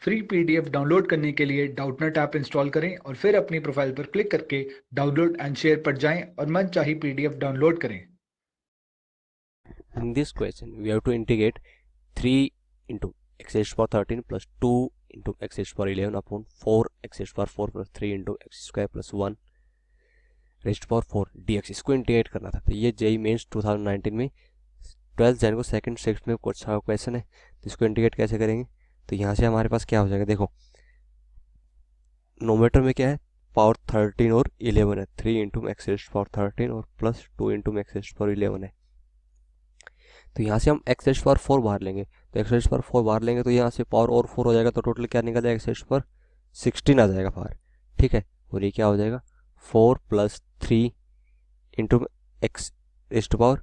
Free PDF download करने के लिए डाउटनेट ऐप इंस्टॉल करें और फिर अपनी प्रोफाइल पर क्लिक करके डाउनलोड एंड शेयर पर जाएं और मनचाही पीडीएफ डाउनलोड करें। In this question, we have to integrate 3 into x raised to power 13 plus 2 into x raised to power 11 upon 4 x raised to power 4 plus 3 into x square plus 1 raised to power 4 dx। इसको integrate करना था। तो ये JEE mains 2019 में 12th Jain को second shift में कुछ question है। तो इसको इंटीग्रेट कैसे करेंगे? तो यहाँ से हमारे पास क्या हो जाएगा, देखो नोमीटर में क्या है, पावर 13 और 11 है। 3 इंटू एक्स रेस्ट पावर 13 और plus 2 into x raised power 11 है। तो यहाँ से हम एक्स रेस्ट पावर 4 बाहर लेंगे। तो एक्स रेस्ट पावर 4 बाहर लेंगे तो यहाँ से पावर और 4 हो जाएगा, तो टोटल क्या निकल जाएगा, एक्स रेस्ट पावर 16 आ जाएगा बाहर। ठीक है, और ये क्या हो जाएगा 4 plus 3 into x raised power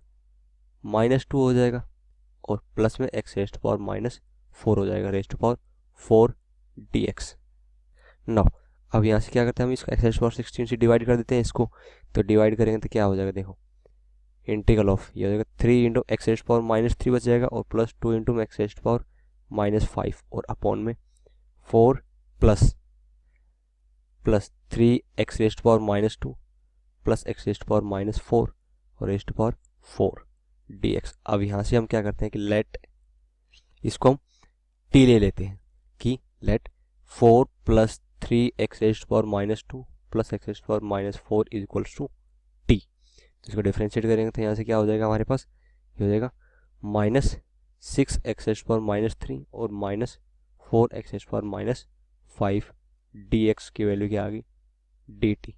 -2 हो जाएगा और प्लस में एक्स रेस्ट पावर -4 हो जाएगा रेस्ट पावर 4 dx। नाउ अब यहाँ से क्या करते हैं, हम इसको एक्स रेस्ट पावर 16 से डिवाइड कर देते हैं इसको। तो डिवाइड करेंगे तो क्या हो जाएगा, देखो इंटीग्रल ऑफ ये हो जाएगा 3 इंटू एक्स रेस्ट पावर -3 बच जाएगा और plus 2 into x raised power -5 और अपॉन में 4 plus 3 x raised power -2 plus x raised power -4 और रेस्ट पावर 4 dx। अब यहाँ से हम क्या करते हैं कि लेट इसको हम t ले लेते हैं कि let 4 plus 3 x raised power -2 plus x raised power -4 is equals to t। तो इसको डिफरेंशिएट करेंगे तो यहाँ से क्या हो जाएगा हमारे पास, ये हो जाएगा -6 एक्स रेस्ट पावर -3 और -4 एक्स रेस्ट पावर -5 dx की वैल्यू क्या आ गई dt।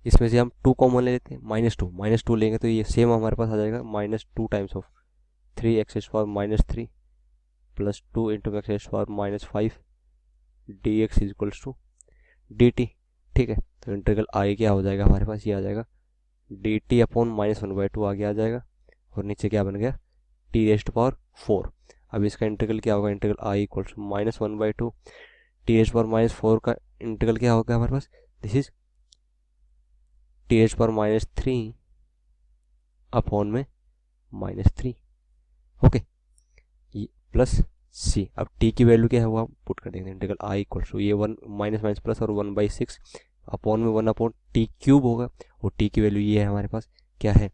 इसमें से हम 2 कॉमन ले लेते हैं, -2 लेंगे तो ये सेम हमारे पास आ जाएगा -2 times of 3 x raised power -3 plus 2 into x raised power -5 dx is equals to dt। ठीक है, तो इंटीग्रल आई क्या हो जाएगा हमारे पास, ये आ जाएगा dt अपॉन -1/2 आगे आ जाएगा और नीचे क्या बन गया t रेस्ट पावर 4। अब इसका इंटीग्रल क्या होगा, integral I equals to -1/2 t raised power -4 का इंटीग्रल क्या होगा हमारे पास, this is t raised power -3 upon में -3। Okay, plus c। अब t की वैल्यू क्या है वो हम पुट कर देंगे, इंटीग्रल i इक्वल्स टू ये 1 माइनस प्लस और 1/6 अपॉन में 1 अपॉन t क्यूब होगा और t की वैल्यू ये है हमारे पास क्या है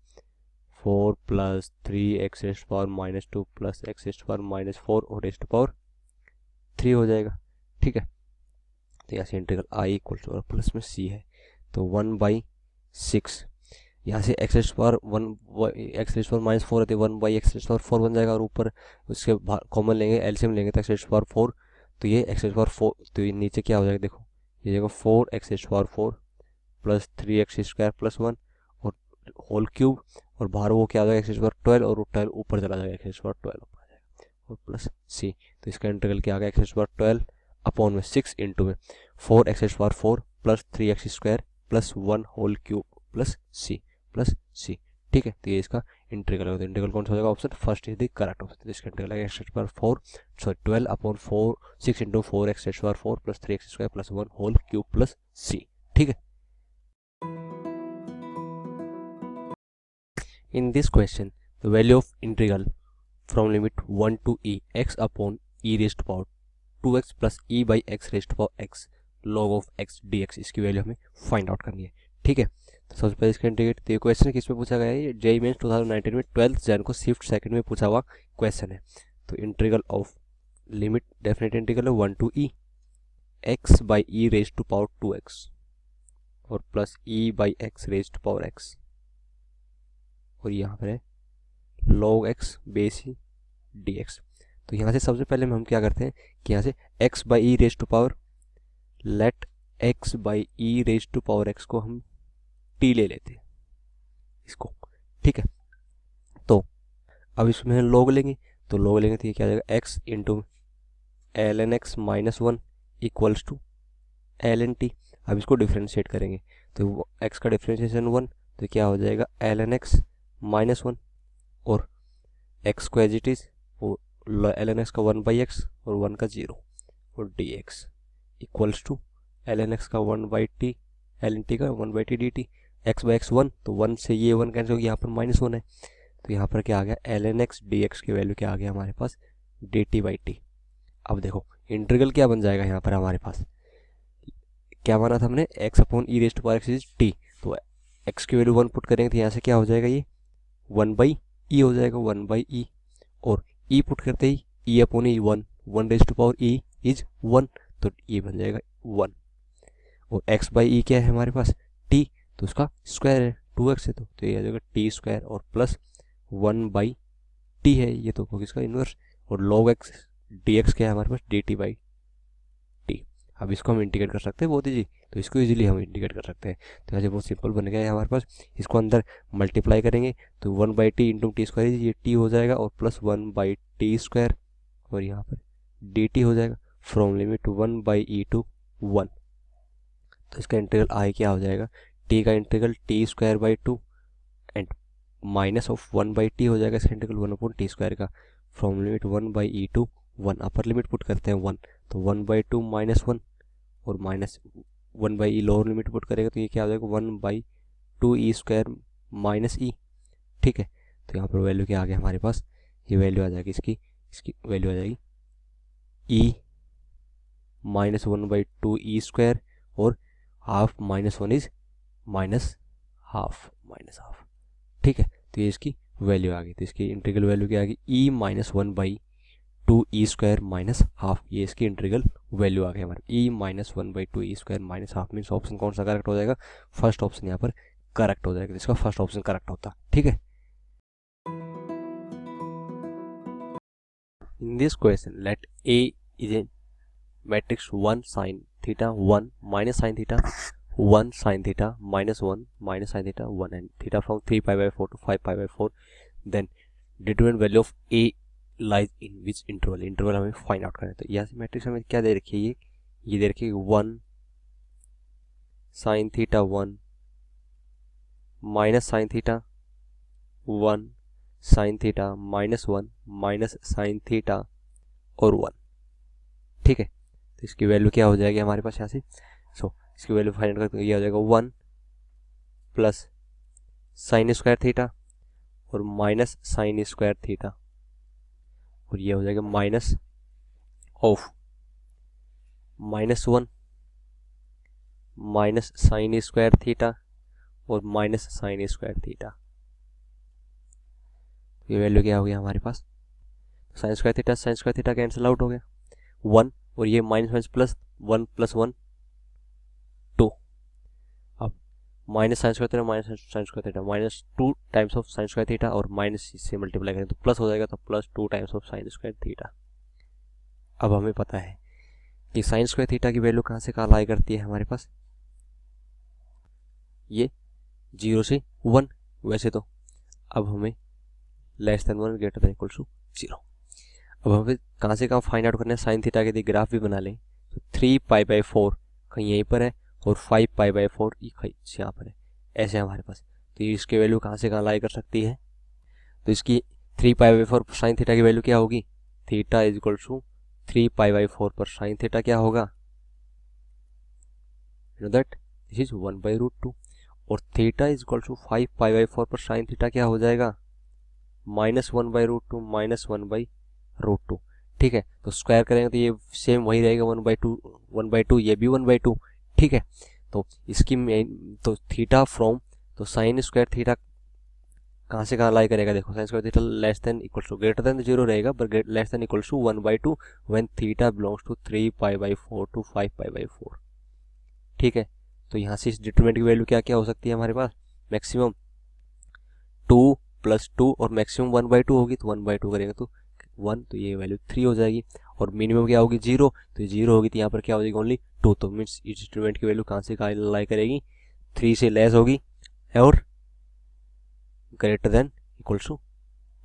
4 plus 3 x raised power -2 plus x raised power -4 और रेस्ट पावर 3 हो जाएगा। ठीक है, तो यहाँ से इंटीग्रल i इक्वल्स टू और प्लस में c है तो 1/6 यहाँ से x raised power x raised power -4 रहते 1/x रेस्ट पावर 4 बन जाएगा और ऊपर उसके कॉमन लेंगे एलसीएम लेंगे तो एक्स रेस्ट पावर 4, तो ये एक्स रेस्ट पावर 4 तो ये नीचे क्या हो जाएगा, देखो ये जगह 4 x raised power 4 plus 3 x square plus 1 और होल क्यूब और बाहर वो क्या आ जाएगा एक्स रेस्ट पावर 12 और 12 ऊपर चला जाएगा एक्स रेस्ट पावर 12 ऊपर आ जाएगा और प्लस c। तो इसका इंटीग्रल क्या आ गया एक्स रेस्ट पावर 12 अपॉन में 6 इंटू में 4 x raised power 4 plus 3 x square plus 1 whole cube plus c। ठीक है, तो ये इसका इंटीग्रल होगा। तो इंटीग्रल कौन सा हो जाएगा, option first is the correct option. तो इसका इंटीग्रल है x raised power 12 upon 6 into 4 x raised power 4 plus 3 x square plus 1 whole cube plus c। ठीक है, in this question the value of integral from limit 1 to e x upon e raised to power 2x plus e by x raised to power x log of x dx इसकी value हमें find out करनी है। ठीक है, तो सबसे पहले इसका इंटीग्रेट, तो ये क्वेश्चन किस में पूछा गया है, ये जेईई मेंस 2019 में 12th जैन को शिफ्ट सेकंड में पूछा हुआ क्वेश्चन है। तो integral of limit definite integral है 1 to e x by e raised to power 2x और plus e by x raised to power x और यहाँ पर है log x बेस ही dx। तो यहाँ से सबसे पहले हम क्या करते हैं कि यहाँ से x by e raised to power let x by e raised to power x को हम t ले लेते हैं इसको। ठीक है, तो अब इसमें हम log लेंगे तो ये क्या आ जाएगा x into ln x -1 equals to ln t। अब इसको डिफ्रेंशिएट करेंगे तो x का डिफ्रेंशिएशन 1 तो क्या हो जाएगा ln x -1 और x को as it is ln x का 1/x और 1 का 0 और dx equals to ln x का 1/t ln t का 1/t dt। x by x 1 तो 1 से ये 1 कैंसिल हो गया, यहाँ पर -1 है तो यहाँ पर क्या आ गया ln x dx की वैल्यू क्या आ गया हमारे पास dt/t। अब देखो इंटीग्रल क्या बन जाएगा यहाँ पर हमारे पास, क्या माना था हमने, x upon E rest power x is T, तो x की वैल्यू 1 पुट करेंगे तो यहाँ से क्या हो जाएगा, ये 1/e हो जाएगा, 1/e, और e पुट करते ही e upon e 1 raised to power e is 1, तो ये बन जाएगा 1, और x/e क्या है हमारे पास, t, तो उसका स्क्वायर है 2x है, तो ये आ जाएगा टी स्क्वायर और प्लस 1/t है, ये तो होगा इसका इन्वर्स, और log x dx क्या है हमारे पास, dt/t। अब इसको हम इंटीग्रेट कर सकते हैं बहुत ईजी, तो इसको इजीली हम इंटीग्रेट कर सकते हैं, तो यहाँ से बहुत सिंपल बन गया है हमारे पास। इसको अंदर मल्टीप्लाई करेंगे तो 1/t इंटू टी स्क्वायर, ये t हो जाएगा, और प्लस 1/t स्क्वायर, और यहाँ पर dt हो जाएगा, फ्रॉम लिमिट 1/e टू 1, तो इसका इंटीग्रल आई क्या हो जाएगा, t का integral t square by 2 and minus of 1/t हो जाएगा इसका इंटीग्रल 1/t स्क्वायर का, from limit 1/e to 1, upper limit put करते हैं 1, तो 1/2 माइनस 1, और minus 1/e lower limit put करेगा तो ये क्या हो जाएगा 1/2e स्क्वायर माइनस e, ठीक है। तो यहाँ पर वैल्यू क्या आ गया हमारे पास, ये वैल्यू आ जाएगी इसकी वैल्यू आ जाएगी e माइनस 1/2e स्क्वायर, और half minus 1 is minus half, ठीक है। तो ये इसकी वैल्यू आ गई, तो इसकी इंटीग्रल वैल्यू क्या आ गई, e minus 1/2e square minus half, ये इसकी इंटीग्रल वैल्यू आ गई हमारे, e minus 1/2e square minus half, means option कौन सा करेक्ट हो जाएगा, फर्स्ट ऑप्शन यहाँ पर करेक्ट हो जाएगा, इसका फर्स्ट ऑप्शन करेक्ट होता, ठीक है। In this question late a is a matrix 1 sin theta 1 minus sin theta 1 sin theta minus 1 minus sin theta 1 and theta from 3 pi by 4 to 5 pi by 4, then determine value of a lies in which interval, interval हमें find out करना है। तो यहाँ से matrix हमें क्या दे रखी है, ये दे रखी है 1 sin theta 1 minus sin theta 1 sin theta minus 1 minus sin theta और 1, ठीक है। तो इसकी वैल्यू क्या हो जाएगी हमारे पास यहाँ से, इसकी वैल्यू फाइंड करते हैं, ये हो जाएगा 1 प्लस साइन स्क्वायर थीटा और माइनस साइन स्क्वायर थीटा, और ये हो जाएगा minus of -1 minus sine square theta और माइनस साइन स्क्वायर थीटा। ये वैल्यू क्या हो गया हमारे पास, sine square theta cancel out हो गया 1, और ये माइनस प्लस 1 प्लस 1 2, अब minus sine square theta minus 2 times of sine square theta और माइनस से मल्टीप्लाई करें तो प्लस हो जाएगा, तो plus 2 times of sine square theta. अब हमें पता है कि साइन स्क्वायर थीटा की वैल्यू कहाँ से कहाँ लाई करती है हमारे पास, ये 0 से 1 वैसे तो, अब हमें less than 1 greater than equal to 0। अब हमें कहाँ से कहाँ फाइंड आउट करना है, साइन थीटा के ग्राफ भी बना लें, तो 3 पाई बाई 4 कहीं यहीं पर है और 5 पाई बाई 4 यहाँ पर है, ऐसे हमारे पास। तो इसकी वैल्यू कहाँ से कहाँ लाई कर सकती है, तो इसकी 3 पाई बाई 4 साइन थीटा की वैल्यू क्या होगी, theta is equal to 3 pi by 4 पर साइन थीटा क्या होगा, you know that this is 1/√2, और theta is equal to 5 pi by 4 पर साइन थीटा क्या हो जाएगा, -1/√2 माइनस 1/√2, ठीक है। तो स्क्वायर करेंगे तो ये सेम वही रहेगा 1/2, ये भी 1/2, ठीक है। तो इसकी तो थीटा फ्रॉम, तो साइन स्क्वायर थीटा कहाँ से कहाँ लाई करेगा, देखो sine square theta less than equal to greater than 0 रहेगा, पर less than equal to 1/2 when theta belongs to 3 pi by 4 to 5 pi by 4, ठीक है। तो यहाँ से इस डिटरमिनेंट की वैल्यू क्या क्या हो सकती है हमारे पास, मैक्सिमम 2 + 2 और मैक्सिमम 1/2 होगी, तो 1/2 करेंगे तो 1, तो ये वैल्यू 3 हो जाएगी, और मिनिमम क्या होगी 0, तो 0 होगी, तो यहाँ पर क्या हो जाएगी ओनली 2, तो मीन्स इस डिटरमिनेंट की वैल्यू कहाँ से कहाँ लाई करेगी, 3 से लेस होगी और ग्रेटर देन इक्वल टू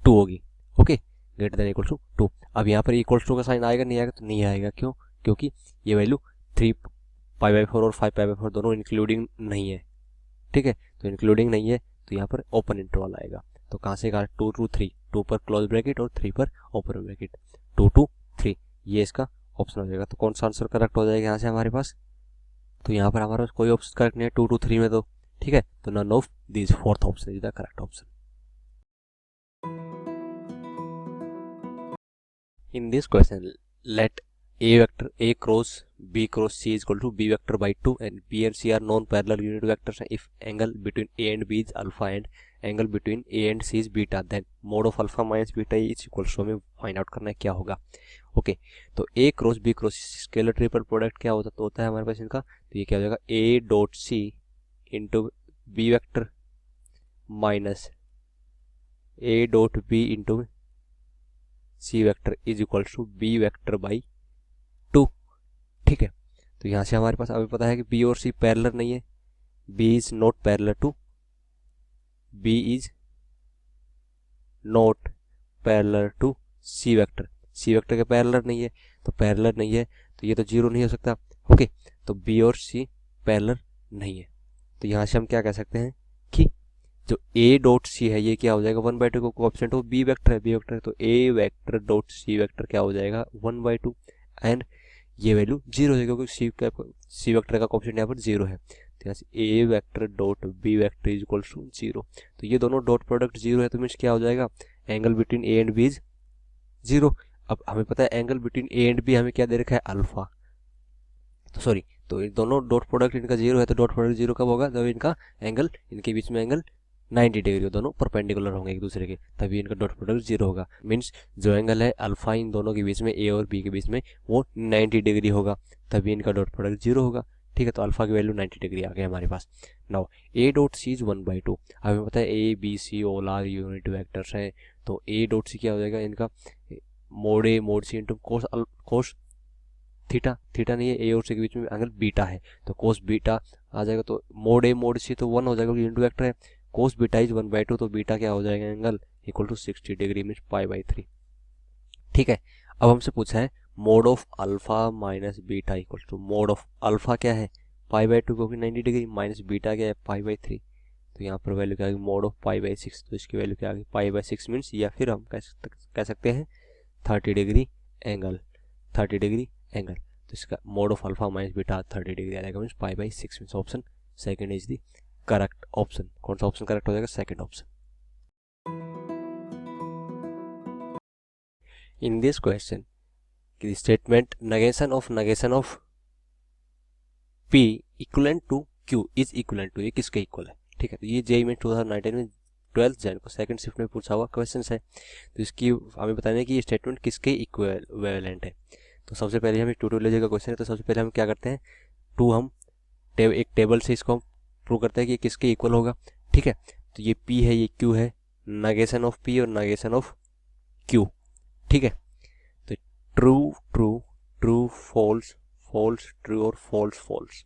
2 होगी, okay, greater than equal to 2। अब यहाँ पर इक्वल टू का साइन आएगा नहीं आएगा, तो नहीं आएगा, क्यों, क्योंकि ये वैल्यू 3 पाई बाई 4 और 5 पाई बाई 4 दोनों इंक्लूडिंग नहीं है, ठीक है। तो इंक्लूडिंग नहीं है तो यहाँ पर ओपन इंटरवल आएगा, तो कहाँ से कहाँ 2 to 3, 2 पर क्लोज ब्रैकेट और 3 पर ओपन ब्रैकेट, 2 to 3, ये इसका ऑप्शन हो जाएगा। तो कौन सा आंसर करेक्ट हो जाएगा यहाँ से हमारे पास, तो यहाँ पर हमारे पास कोई ऑप्शन करेक्ट नहीं है 2 to 3 में, तो ठीक है, तो none of this fourth option is the correct option. In this question, let A vector A cross B cross C is equal to B vector by 2 and B and C are non-parallel unit vectors. If angle between A and B is alpha and angle between A and C is beta, then mod of alpha minus beta is equal to, हमें find out करना है क्या होगा. Okay, तो A cross B cross scalar triple product क्या होता है हमारे पास इनका. तो ये क्या हो जाएगा A dot C into B vector minus A dot B into C vector is equal to B vector by 2. ठीक है, तो यहाँ से हमारे पास अभी पता है कि B और C पैरेलल नहीं है. B is not parallel to B is not parallel to C vector. C vector के पैरेलल नहीं है, तो पैरेलल नहीं है तो ये तो जीरो नहीं हो सकता. ओके, तो B और C पैरेलल नहीं है. तो यहाँ से हम क्या कह सकते हैं कि जो A डॉट C है ये क्या हो जाएगा 1/2 को कोएफिशिएंट ऑफ B वेक्टर है. B वेक्टर है तो A vector dot C vector क्या हो जाएगा 1/2 एंड ये वैल्यू जीरो हो जाएगा क्योंकि C वेक्टर का कोएफिशिएंट यहाँ पर जीरो है. तो यहाँ से A vector dot B vector is equal to zero. तो ये दोनों डॉट प्रोडक्ट जीरो है तो मीन्स क्या हो जाएगा angle between A and B is zero. अब हमें पता है angle between A and B हमें क्या दे रखा है अल्फा. तो सॉरी, तो ये दोनों डॉट प्रोडक्ट इनका जीरो है. तो डॉट प्रोडक्ट जीरो कब होगा जब इनका एंगल इनके बीच में एंगल 90 डिग्री हो, दोनों परपेंडिकुलर होंगे एक दूसरे के, तभी इनका डॉट प्रोडक्ट जीरो होगा. मीन्स जो एंगल है अल्फा इन दोनों के बीच में A और B के बीच में वो 90 डिग्री होगा, तभी इनका डॉट प्रोडक्ट जीरो होगा. ठीक है, तो अल्फा की वैल्यू 90 डिग्री आ गई हमारे पास. Now A dot C is 1/2. हमें पता है A B C all are unit vectors हैं. तो A डॉट सी क्या हो जाएगा इनका mod A mod C into cos theta. Theta नहीं है, A और C के बीच में एंगल बीटा है तो कोस बीटा आ जाएगा. तो मोड A मोड C तो 1 हो जाएगा यूनिट वेक्टर है. कोस बीटा इज 1/2 तो बीटा क्या हो जाएगा angle equal to 60 degree means π/3. ठीक है, अब हमसे पूछा है mod of alpha minus beta equal to mod of alpha क्या है π/2 क्योंकि 90 डिग्री माइनस बीटा क्या है π/3. तो यहाँ पर वैल्यू क्या आ गई मोड ऑफ π/6. तो इसकी वैल्यू क्या आ गई π/6 मीन्स या फिर हम कह सकते हैं 30 डिग्री एंगल. 30 डिग्री एंगल तो इसका mod of alpha minus beta 30 degree आ जाएगा means π/6 means option second is the correct option. कौन सा ऑप्शन करेक्ट हो जाएगा second option. In this question the statement negation of P equivalent to Q is equivalent to, ये किसके equal है. ठीक है, तो ये जेईई में 2019 में 12th जैन को सेकंड शिफ्ट में पूछा हुआ क्वेश्चन है. तो इसकी हमें बताना है कि ये स्टेटमेंट किसके इक्विवेलेंट है. तो सबसे पहले हम ट्यूटोलॉजी का क्वेश्चन है, तो सबसे पहले हम क्या करते हैं हम एक टेबल से इसको प्रूव करते हैं कि किसके इक्वल होगा. ठीक है, तो ये P है ये Q है, नेगेशन ऑफ P और नेगेशन ऑफ Q. ठीक है, तो true true true false false true और फॉल्स फॉल्स.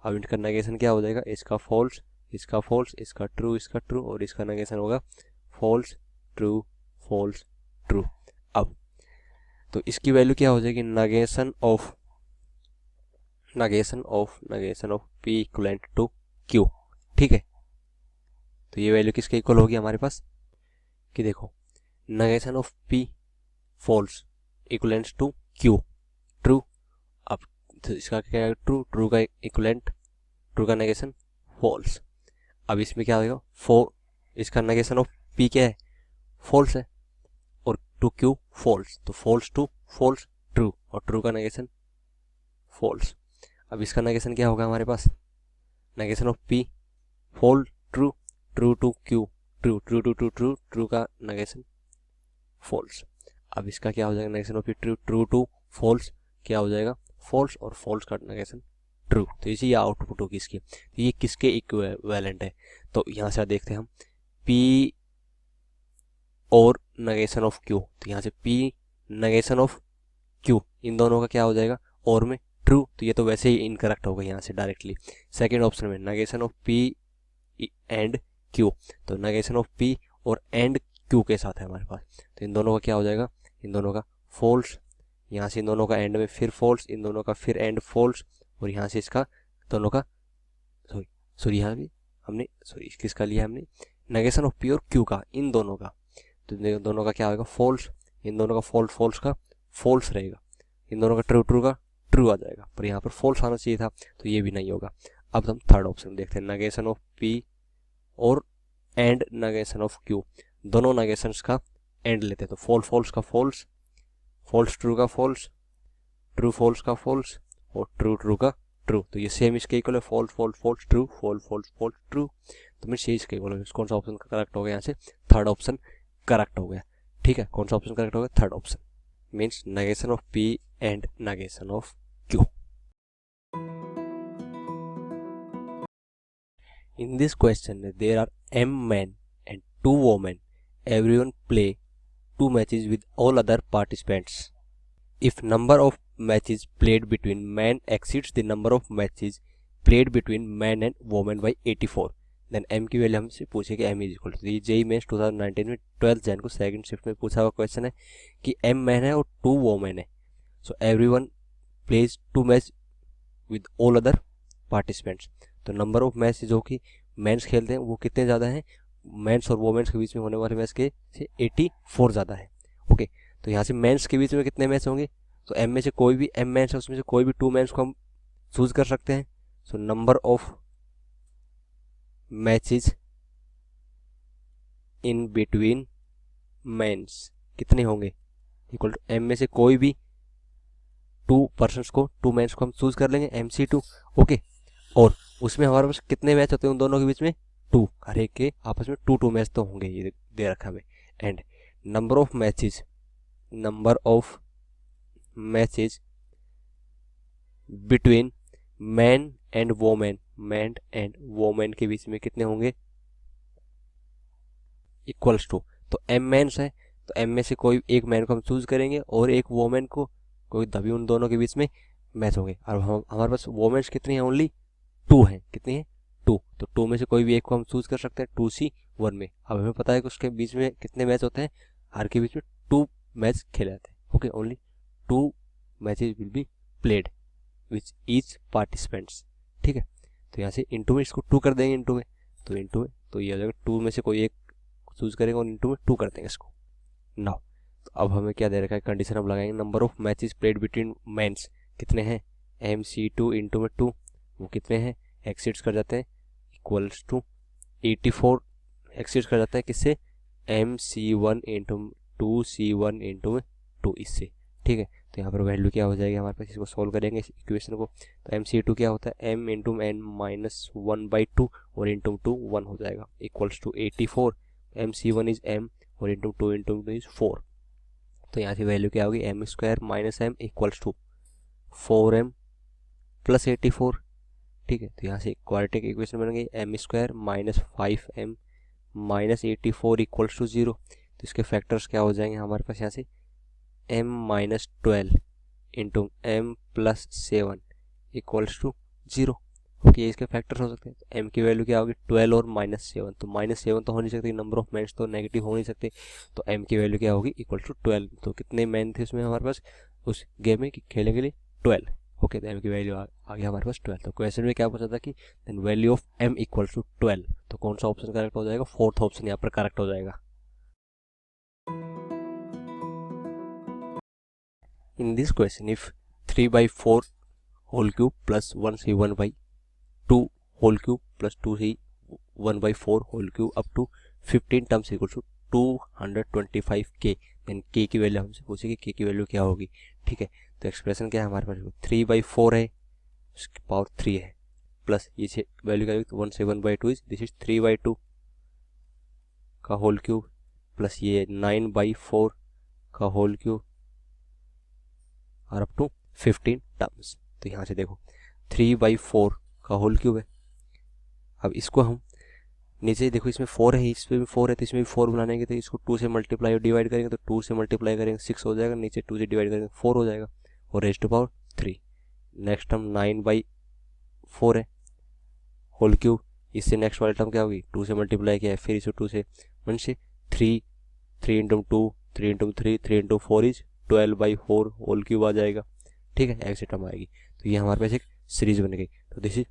अब इनका नेगेशन क्या हो जाएगा इसका फॉल्स इसका फॉल्स इसका ट्रू और इसका नेगेशन होगा फॉल्स ट्रू फॉल्स ट्रू. अब तो इसकी वैल्यू क्या हो जाएगी negation of P equivalent to Q. ठीक है, तो ये वैल्यू किसके इक्वल होगी हमारे पास कि देखो negation of P false equivalent to Q true. अब तो इसका क्या है ट्रू का इक्वलेंट ट्रू का नेगेशन फॉल्स. अब इसमें क्या होगा इसका नेगेशन ऑफ P क्या है फॉल्स है और टू Q फॉल्स, तो फॉल्स टू फॉल्स ट्रू और ट्रू का नेगेशन फॉल्स. अब इसका नेगेशन क्या होगा हमारे पास negation of P false true true to Q true true to true true का नेगेशन फॉल्स. अब इसका क्या हो जाएगा negation of P true to false क्या हो जाएगा फॉल्स और फॉल्स का नेगेशन ट्रू. तो इसी आउटपुट होगी इसकी. तो ये किसके इक्विवेलेंट है तो यहाँ से देखते हैं हम P और नेगेशन ऑफ Q. तो यहाँ से P नेगेशन ऑफ Q इन दोनों का क्या हो जाएगा और में ट्रू. तो ये तो वैसे ही इनकरेक्ट होगा यहाँ से डायरेक्टली. सेकेंड ऑप्शन में negation of P and Q, तो नेगेशन ऑफ P और एंड Q के साथ है हमारे पास. तो इन दोनों का क्या हो जाएगा इन दोनों का फॉल्स, यहाँ से इन दोनों का एंड में फिर फॉल्स, इन दोनों का फिर एंड फॉल्स और यहाँ से इसका दोनों का सॉरी यहाँ भी हमने किसका लिया हमने नेगेशन ऑफ P और Q का इन दोनों का. तो दोनों का क्या होगा फॉल्स, इन दोनों का फॉल्स का फॉल्स रहेगा, इन दोनों का ट्रू का ट्रू आ जाएगा. पर यहाँ पर फॉल्स आना चाहिए था तो ये भी नहीं होगा. अब हम थर्ड ऑप्शन देखते हैं नेगेशन ऑफ P और एंड नेगेशन ऑफ Q. दोनों नेगेशंस का एंड लेते हैं तो फॉल्स का फॉल्स ट्रू का फॉल्स ट्रू फॉल्स का फॉल्स और ट्रू ट्रू का ट्रू, तो ये सेम इसके इक्वल है, false false false true, false false false true, तो मीन्स ये इसके इक्वल है। कौन सा ऑप्शन करेक्ट हो गया यहाँ से? थर्ड ऑप्शन करेक्ट हो गया। ठीक है, कौन सा ऑप्शन करेक्ट हो गया? Third option, means negation of P and negation of Q। In this question, there are m men and 2 women. Everyone play 2 matches with all other participants. If number of matches played between men exceeds the number of matches played between men and women by 84, then m की value हमसे पूछे कि m is equal to, ये JEE mains 2019 में 12th Jain को second shift में पूछा हुआ क्वेश्चन है कि m मैन है और 2 वोमेन है। So everyone plays 2 match with all other participants. तो नंबर ऑफ मैच जो कि मेंस खेलते हैं वो कितने ज़्यादा हैं? मेंस और वोमेन्स के बीच में होने वाले मैच के से 84 ज़्यादा है। ओके, तो यहाँ से मेंस के बीच में कितने मैच होंगे? तो एम में से कोई भी m मेंस है उसमें से कोई भी 2 मैच को हम चूज कर सकते हैं। So number of matches in between mens कितने होंगे? इक्वल टू m में से कोई भी 2 पर्सन्स को 2 मैच को हम चूज कर लेंगे MC2। ओके, और उसमें हमारे पास कितने मैच होते हैं उन दोनों के बीच में? 2, हर एक के आपस में 2 मैच तो होंगे, ये दे रखा हमें। And number of matches between man and women के बीच में कितने होंगे? इक्वल्स टू, तो m मैन्स है तो m में से कोई एक मैन को हम चूज करेंगे और एक वोमेन को, कोई तभी उन दोनों के बीच में मैच होंगे। और हमारे पास वोमेन्स कितनी है? ओनली 2 हैं। कितनी है? 2, तो 2 में से कोई भी एक को हम चूज कर सकते हैं 2C1 में। अब हमें पता है कि उसके बीच में कितने मैच होते हैं? हर के बीच में 2 मैच खेले जाते हैं। Okay, only 2 matches will be played which each participants. ठीक है, तो यहाँ से इंटू में इसको 2 कर देंगे, इंटू में तो ये हो जाएगा 2 में से कोई एक चूज करेंगे और इंटू में 2 कर देंगे इसको। नाउ तो अब हमें क्या दे रखा है? कंडीशन हम लगाएंगे, number of matches played between mens कितने हैं? MC2 इंटू में 2, वो कितने हैं? एक्सिड्स कर जाते हैं इक्वल्स टू 84, एक्सिड्स कर जाता है किससे? MC1 इंटू 2C1 इंटू में 2 इससे। ठीक है, तो यहाँ पर वैल्यू क्या हो जाएगी हमारे पास? इसको सॉल्व करेंगे इस इक्वेशन को, तो MC2 क्या होता है? m इंटू n माइनस 1/2 और इंटू 2 1 हो जाएगा equals to 84। MC1 is m और इंटू 2 इज 4, तो यहाँ से वैल्यू क्या होगी? m² minus m equals to 4m plus 84। ठीक है, तो यहाँ से क्वाड्रेटिक इक्वेशन बन गई m² minus 5m minus 84 equals to 0। तो इसके फैक्टर्स क्या हो जाएंगे हमारे पास? यहाँ से m minus 12 into m plus 7 equals to 0। Okay, इसके फैक्टर्स हो सकते हैं। तो m की वैल्यू क्या होगी? 12 और -7, तो -7 तो हो नहीं सकती, नंबर ऑफ मैच तो नेगेटिव हो नहीं सकते, तो m की वैल्यू क्या होगी? Equal to 12। तो कितने मैन थे उसमें हमारे पास उस गेम में कि खेलने के लिए? 12। ओके, तो m की वैल्यू आ गया हमारे पास 12। तो क्वेश्चन में क्या पूछा था कि then value of m equal to 12, तो कौन सा ऑप्शन करेक्ट हो जाएगा? फोर्थ ऑप्शन यहाँ पर करेक्ट हो जाएगा। In this question, if 3/4 whole cube plus 1C1/2 whole cube plus 2C1/4 whole cube up to 15 terms equal to 225k, then k की वैल्यू हमसे पूछेगी k की वैल्यू क्या होगी। ठीक है, तो एक्सप्रेशन क्या है हमारे पास? 3/4 है, उसकी पावर 3 है, प्लस ये वैल्यू क्या होगी? 1C1/2 इज दिस इज 3/2 का होल क्यूब प्लस ये 9/4 का होल क्यूब और अप टू 15 टर्म्स। तो यहाँ से देखो 3/4 का होल क्यूब है। अब इसको हम नीचे देखो, इसमें 4 है, इसमें भी 4 है, तो इसमें भी 4 बनाएंगे, तो इसको 2 से मल्टीप्लाई और डिवाइड करेंगे, तो 2 से मल्टीप्लाई करेंगे 6 हो जाएगा, नीचे 2 से डिवाइड करेंगे 4 हो जाएगा और raise to power 3। Next term 9/4 है होल क्यूब, इससे नेक्स्ट वाली टर्म क्या होगी? 2 से मल्टीप्लाई किया है, फिर इसे 2 से वन से 3 into 2 3 into 3 3 into 4 is 12/4 whole cube आ जाएगा। ठीक है, ऐसे टर्म आएगी। तो ये हमारे पास एक सीरीज बन गई। तो दिस इज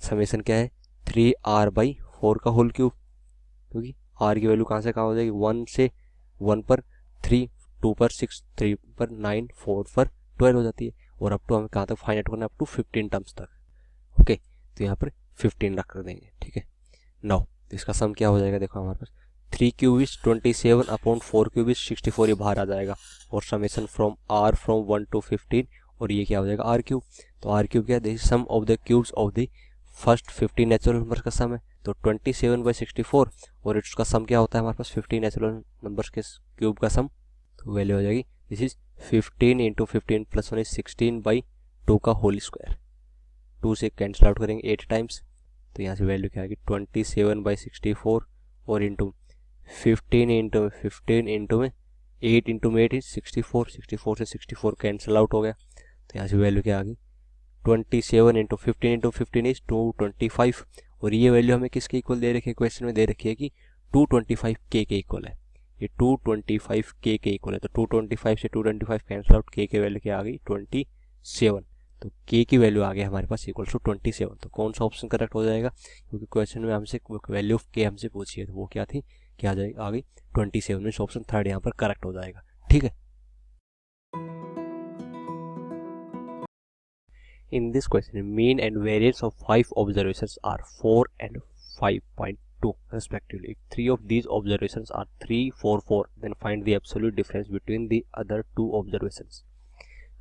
समेशन क्या है? 3r/4 का होल क्यूब, क्योंकि r की वैल्यू कहाँ से कहाँ हो जाएगी? 1 से 1 पर 3, 2 पर 6, 3 पर 9, 4 पर 12 हो जाती है, और अप टू हमें कहाँ तक फाइंड आउट करना है? अप टू 15 टर्म्स तक। ओके, तो यहाँ पर 15 रख कर देंगे। ठीक है, नाउ इसका सम क्या हो जाएगा? देखो हमारे पास 3 cube is 27 upon 4 cube is 64, ये बाहर आ जाएगा। और summation from r from 1 to 15, और ये क्या हो जाएगा r क्यूब। तो r क्यूब क्या है, sum of the cubes of the first 50 natural number का सम है। तो 27/64, और इसका सम क्या होता है हमारे पास 50 नेचुरल नंबर्स के क्यूब का सम। तो वैल्यू हो जाएगी दिस इज 15 × 15 + 1 इज 16/2 का होल स्क्वायर। 2 से कैंसिल आउट करेंगे 8 टाइम्स, तो यहाँ से वैल्यू क्या आएगी 27/64, और इंटू 15 × 15 इंटू में 8 इंटू में 8 इज 64, 64 से 64 कैंसिल आउट हो गया। तो यहाँ से वैल्यू क्या आ गई 27 × 15 × 15 इज 225, और ये वैल्यू हमें किसके इक्वल दे रखी है, क्वेश्चन में दे रखी है कि 225k के इक्वल है। ये 225k के इक्वल है। तो 225 से 225 कैंसिल आउट, k की वैल्यू क्या आ गई 27। तो k की वैल्यू आ गई हमारे पास इक्वल टू 27। तो कौन सा ऑप्शन करेक्ट हो जाएगा, क्योंकि क्वेश्चन में हमसे वैल्यू ऑफ k हमसे पूछी है, तो वो क्या थी, क्या आ जाएगी, आ गई 27 में। ऑप्शन थर्ड यहाँ पर करेक्ट हो जाएगा। ठीक है। In this question, mean and variance of 5 observations are 4 and 5.2 respectively. If 3 of these observations are 3, 4, 4, then find the absolute difference between the other 2 observations.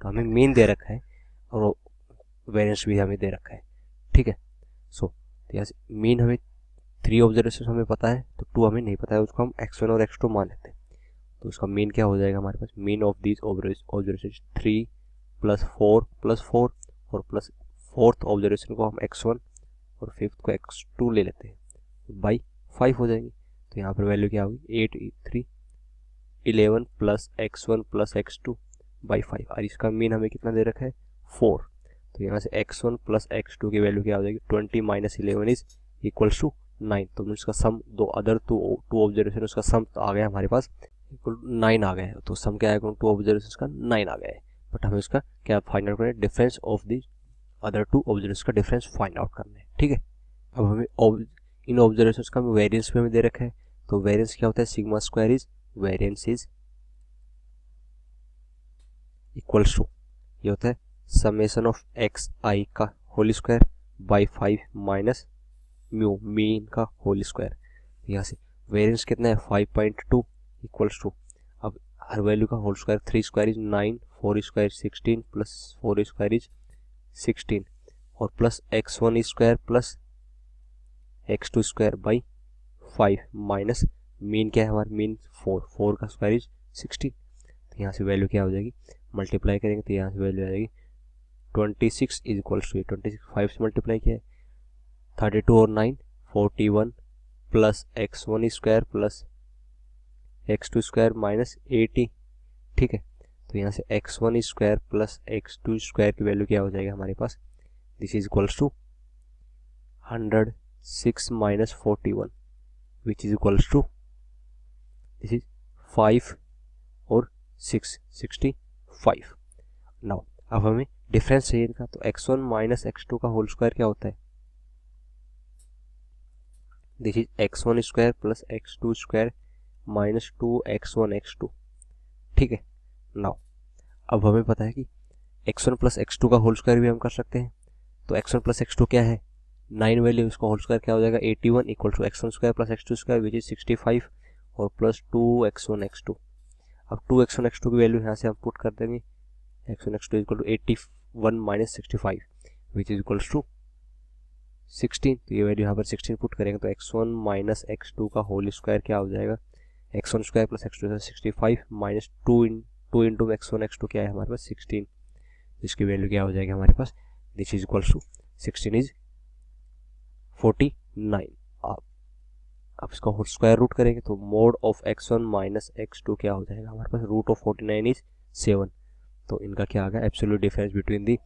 तो हमें mean दे रखा है और variance भी हमें दे रखा है। ठीक है। सो mean हमें 3 observations हमें पता है, तो 2 हमें नहीं पता है, उसको हम x1 और x2 मान लेते हैं। तो उसका mean क्या हो जाएगा हमारे पास, mean of these observations 3 + 4 + 4, और प्लस फोर्थ ऑब्जर्वेशन को हम x1 और फिफ्थ को x2 ले लेते हैं, बाई 5 हो जाएंगी। तो यहाँ पर वैल्यू क्या होगी 8 3 11 + x1 + x2 बाई 5, और इसका मीन हमें कितना दे रखा है 4। तो यहाँ से x1 + x2 की वैल्यू क्या हो जाएगी 20 - 11 इज इक्वल्स टू 9। तो इसका सम दो अदर टू ऑब्जर्वेशन उसका सम आ गया हमारे पास इक्वल 9 आ गया है। तो सम क्या आएगा 2 ऑब्जर्वेशन का 9 आ गया है। बट हमें उसका क्या फाइंड आउट करना है, difference of the other 2 observations का डिफरेंस फाइंड आउट करना है। ठीक है। अब हमें इन ऑब्जर्वेशंस का वेरिएंस भी हमें दे रखा है। तो वेरिएंस क्या होता है, sigma square is variance is equals to, ये होता है समेशन ऑफ xi का whole square by 5 minus mu mean का होल स्क्वायर। यहाँ से वेरिएंस कितना है 5.2 इक्वल्स टू, अब हर वैल्यू का whole square 3 square is 9, 4 square 16 + 4 square is 16, और plus x1 square plus x2 square by 5 minus mean क्या है हमारा मीन 4 का स्क्वायर इज 16। तो यहाँ से वैल्यू क्या हो जाएगी, मल्टीप्लाई करेंगे तो यहाँ से वैल्यू आ जाएगी 26 इज इक्वल्स टू 26 5 से मल्टीप्लाई किया है 32 और 9 41 plus x1 square plus x2 square minus 80। ठीक है। तो यहाँ से x1 square plus x2 square की वैल्यू क्या हो जाएगा हमारे पास, this is equals to 106 minus 41 which is equals to this is 5 और 6 65। नाउ अब हमें डिफरेंस चाहिए इनका, तो x1 माइनस x2 का होल स्क्वायर क्या होता है, this is x1 square plus x2 square minus 2x1 x2। ठीक है। नाउ अब हमें पता है कि x1 प्लस x2 का होल स्क्वायर भी हम कर सकते हैं। तो x1 प्लस x2 क्या है 9 वैल्यू, इसका होल स्क्वायर क्या हो जाएगा 81 equal to x1 square plus x2 square which is 65 और प्लस 2x1 x2। अब 2x1 x2 की वैल्यू यहाँ से हम पुट कर देंगे, x1 x2 equal to 81 minus 65 which is equals to 16। तो ये वैल्यू यहाँ पर 16 पुट करेंगे तो x1 माइनस x2 का होल स्क्वायर क्या हो जाएगा, x1 square plus x2 65 minus 2 into x1 x2 क्या है हमारे पास 16, इसकी वैल्यू क्या हो जाएगी हमारे पास, this is equals to 16 is 49। अब इसका होल स्क्वायर रूट करेंगे तो mode of x1 minus x2 क्या हो जाएगा हमारे पास, रूट ऑफ 49 इज 7। तो इनका क्या आ गया absolute difference between the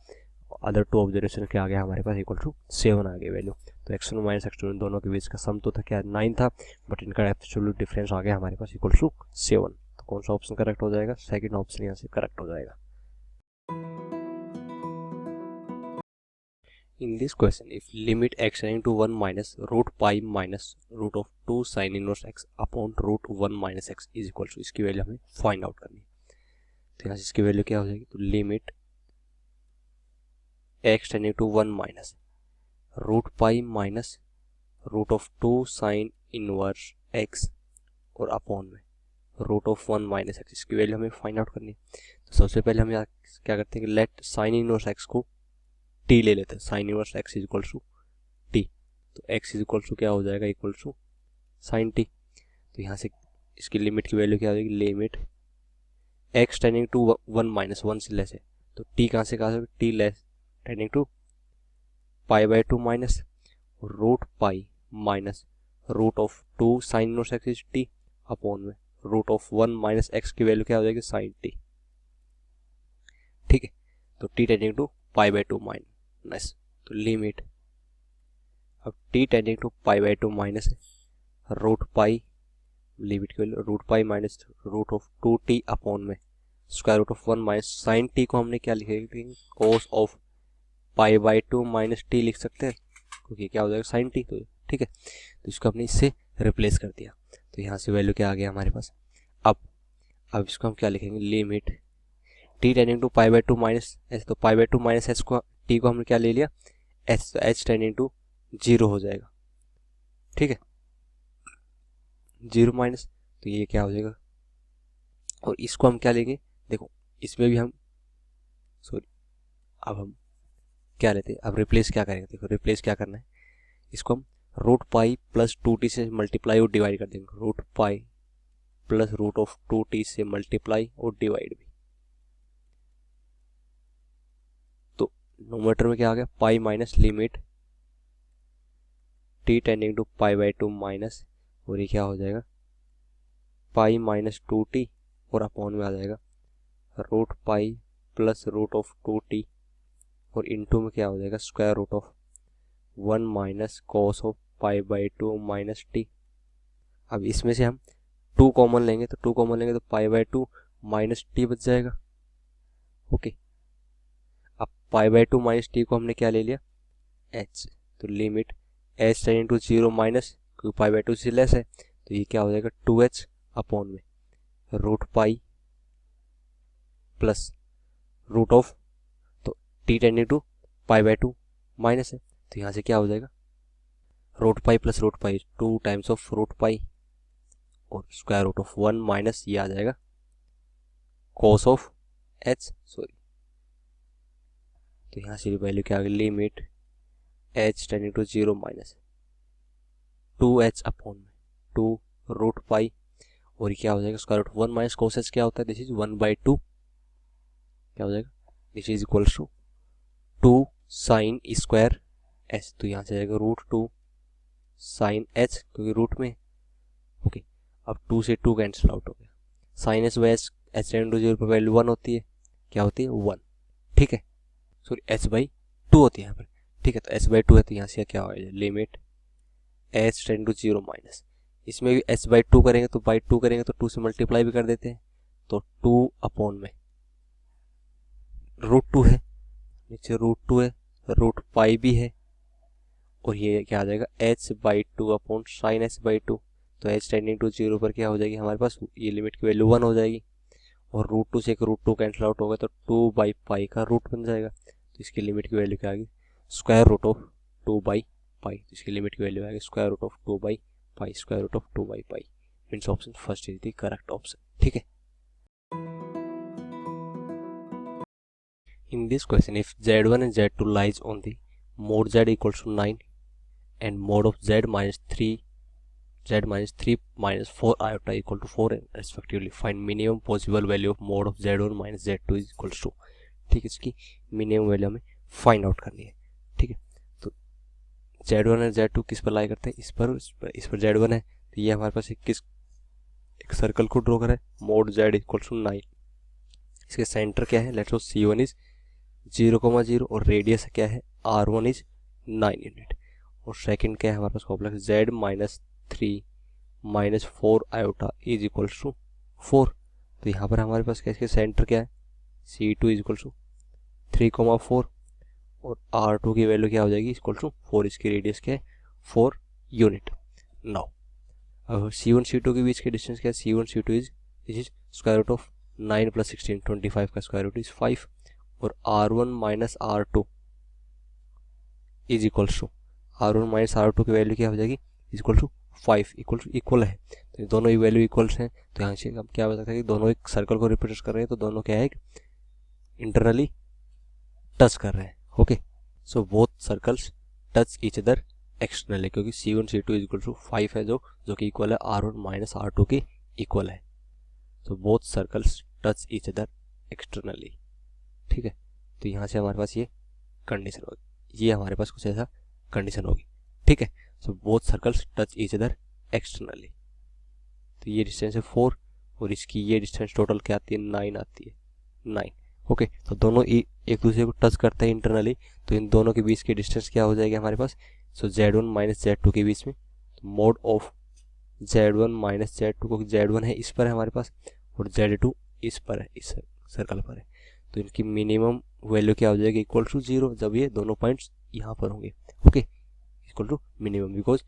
other 2 observation क्या आ गया हमारे पास इक्वल टू 7 आ गया वैल्यू। तो x1 माइनस x2 इन दोनों के बीच का सम तो था क्या 9 था, बट इनका एब्सोल्यूट डिफरेंस आ गया हमारे पास इक्वल टू 7। तो कौन सा ऑप्शन करेक्ट हो जाएगा, सेकंड ऑप्शन यहाँ से करेक्ट हो जाएगा। In this question, if limit x tending to 1 minus root pi minus root of 2 sin inverse x upon root 1 minus x is equal to, इसकी वैल्यू हमें फाइंड आउट करनी है। तो यहाँ से इसकी वैल्यू क्या हो जाएगी, तो limit x tending to 1 minus root pi minus root of 2 sin inverse x और अपॉन में रूट ऑफ 1 माइनस एक्स, इसकी वैल्यू हमें फाइंड आउट करनी है। तो सबसे पहले हम यहाँ क्या करते हैं कि लेट साइन इनवर्स एक्स को टी ले लेते हैं। Sine inverse x is equal to t, तो एक्स इज इक्वल टू क्या हो जाएगा, इक्वल टू साइन टी। तो यहाँ से इसकी लिमिट की वैल्यू क्या हो जाएगी, limit x tending to 1 minus 1 से लेस है, तो टी कहाँ से t less tending to pi by 2 minus root pi minus root of 2 sine inverse x is t upon में रूट ऑफ 1 माइनस एक्स की वैल्यू क्या हो जाएगी, साइन टी। ठीक है, तो t tending to pi by 2 minus, तो limit अब t tending to pi by 2 minus root pi, limit की value root pi minus root of 2t upon में square root of 1 minus sine t को हमने क्या लिखेंगे, cos of pi by 2 minus t लिख सकते हैं, क्योंकि क्या हो जाएगा साइन टी। तो ठीक है, तो इसको हमने इससे रिप्लेस कर दिया, तो यहाँ से वैल्यू क्या आ गया हमारे पास। अब इसको हम क्या लिखेंगे, limit t tending to pi by 2 minus h, तो पाई बाई 2 माइनस एच को टी को हमने क्या ले लिया एच, तो एच टेंडिंग टू 0 हो जाएगा। ठीक है, 0 माइनस, तो ये क्या हो जाएगा, और इसको हम क्या लेंगे, देखो इसमें भी हम अब हम क्या लेते हैं, अब रिप्लेस क्या करेंगे, देखो रिप्लेस क्या करना है, इसको हम रूट पाई प्लस 2t से मल्टीप्लाई और डिवाइड कर देंगे, root pi plus root of 2t से मल्टीप्लाई और डिवाइड भी। तो नोमेटर में क्या आ गया, pi minus limit t tending to pi by 2 minus, और ये क्या हो जाएगा पाई माइनस 2t और अपॉन में आ जाएगा root pi plus root of 2t और इनटू में क्या हो जाएगा square root of 1 minus cos of pi by 2 minus t. अब इसमें से हम 2 कॉमन लेंगे, तो 2 कॉमन लेंगे तो पाई बाई 2 माइनस टी बच जाएगा। ओके, अब पाई बाई 2 माइनस टी को हमने क्या ले लिया एच, तो limit h tending to 0 minus, क्योंकि पाई बाई 2 से लेस है, तो ये क्या हो जाएगा 2h अपॉन में root pi plus root of, तो t tending to pi by 2 minus है, तो यहाँ से क्या हो जाएगा root pi plus root pi 2 times of root pi और स्क्वायर रूट ऑफ 1 माइनस ये आ जाएगा कॉस ऑफ एच, सॉरी, तो यहाँ से वैल्यू क्या आ गई, limit h tending to 0 minus 2h upon में 2 रूट पाई और ये क्या हो जाएगा square root 1 minus cos h क्या होता है, दिस इज 1/2, क्या हो जाएगा this is equal to 2 sine square h, तो यहाँ से जाएगा रूट 2 साइन एच क्योंकि रूट में। ओके, अब 2 से 2 कैंसिल आउट हो गया, sine h by h tending to 0 पर वैल्यू 1 होती है, क्या होती है 1। ठीक है, सॉरी एच बाई 2 होती है यहाँ पर। ठीक है, तो एच बाई 2 है, तो यहाँ से क्या होगा limit h tending to 0 minus, इसमें भी एच बाई 2 करेंगे तो बाई 2 करेंगे तो 2 से मल्टीप्लाई भी कर देते हैं, तो 2 अपॉन में रूट 2 है, नीचे रूट 2 है, रूट पाई भी है, और ये क्या आ जाएगा h by 2 upon sine h by 2, तो h टेंडिंग टू 0 पर क्या हो जाएगी हमारे पास, ये लिमिट की वैल्यू 1 हो जाएगी, और रूट 2 से एक रूट 2 कैंसिल आउट होगा तो 2 बाई पाई का रूट बन जाएगा, तो इसकी लिमिट की वैल्यू क्या आ गई square root of 2 by pi, तो इसकी लिमिट की वैल्यू आ गई square root of 2 by pi, square root of 2 by pi, means option first is the correct option. ठीक है, in this question if z1 and z2 lies on the mod z equals to 9 and mod of z minus 3 minus 4 iota equal to 4 and respectively find minimum possible value of mod of z1 minus z2 is equals to। ठीक है, इसकी minimum value हमें find out करनी है। ठीक है, तो z1 और z2 किस पर लाई करते हैं, इस पर z1 है, तो ये हमारे पास एक सर्कल को ड्रॉ करा है, मोड z इक्वल्स टू 9, इसके सेंटर क्या है, लेट्स सो c1 इज 0,0 और रेडियस क्या है r1 इज 9 यूनिट, और सेकंड क्या है हमारे पास complex z minus 3 minus 4 iota is equals to 4, तो यहाँ पर हमारे पास क्या इसके सेंटर क्या है c2 इज इक्वल्स टू 3,4 और r2 की वैल्यू क्या हो जाएगी इक्वल टू 4, इसकी रेडियस क्या है 4 यूनिट। नाउ अब c1 c2 के बीच के डिस्टेंस क्या है, c1 c2 is square root of 9 plus 16 25 का स्क्वायर रूट इज 5, और r1 minus r2 is equals to r1 minus r2 की वैल्यू क्या हो जाएगी इक्वल टू 5 इक्वल है, तो ये दोनों ही वैल्यू इक्वल्स हैं, तो यहाँ से अब क्या बता सकते हैं कि दोनों एक सर्कल को रिप्रेजेंट कर रहे हैं, तो दोनों क्या है, इंटरनली टच कर रहे हैं। Okay, so both circles touch each other externally, क्योंकि C1 C2 is equal to 5 है, जो कि इक्वल है R1 माइनस R2 के इक्वल है। तो both circles touch each other externally. ठीक है, तो यहाँ से हमारे पास ये कंडीशन होगी, ये हमारे पास कुछ ऐसा कंडीशन होगी। ठीक है, so both circles touch each other externally. तो ये डिस्टेंस है 4 और इसकी ये डिस्टेंस टोटल क्या आती है, 9 आती है, 9। ओके, तो दोनों एक दूसरे को टच करते हैं इंटरनली, तो इन दोनों के बीच की डिस्टेंस क्या हो जाएगी हमारे पास, सो Z1 माइनस Z2 के बीच में, तो mode of Z1 minus Z2, को Z1 है इस पर है हमारे पास और Z2 इस पर है, इस सर्कल पर है, तो इनकी मिनिमम वैल्यू क्या हो जाएगी, इक्वल टू 0, जब ये दोनों पॉइंट्स यहाँ पर होंगे। Okay, equal to minimum, because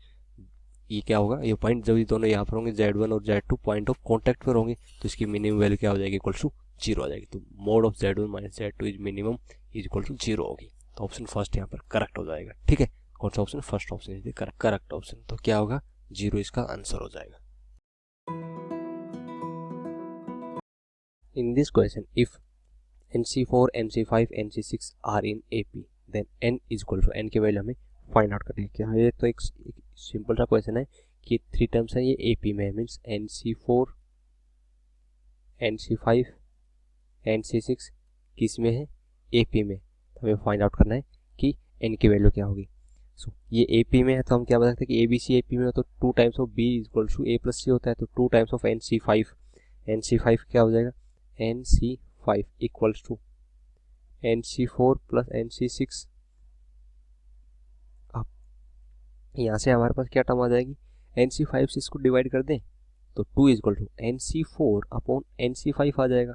ये क्या होगा, ये पॉइंट जब ये दोनों यहाँ पर होंगे, Z1 और Z2 पॉइंट ऑफ कॉन्टैक्ट पर होंगे, तो इसकी मिनिमम वैल्यू क्या हो जाएगी, इक्वल टू 0 आ जाएगी। तो mode of Z1 minus Z2 is minimum is equal to 0 होगी। तो ऑप्शन फर्स्ट यहाँ पर करेक्ट हो जाएगा। ठीक है, कौन सा option, first option is the correct option. तो क्या होगा, 0 इसका आंसर हो जाएगा। In this question if NC4, NC5, NC6 are in AP, then n is equal to, n की वैल्यू हमें फाइंड आउट करनी है। क्या है, तो एक सिंपल सा क्वेश्चन है कि 3 टर्म्स है, ये AP में है, मीन्स NC4, NC5, NC6 किस में है, AP में। तो हमें फाइंड आउट करना है कि n की वैल्यू क्या होगी। सो ये AP में है, तो हम क्या बता सकते हैं कि ABC AP में है, तो 2 times of B is equal to A plus C होता है, तो 2 टाइम्स ऑफ NC5, NC5 क्या हो जाएगा, NC5 equals to NC4 plus NC6। अब यहाँ से हमारे पास क्या टर्म आ जाएगी, NC5 से इसको डिवाइड कर दें तो 2 is equal to NC4 upon NC5 आ जाएगा,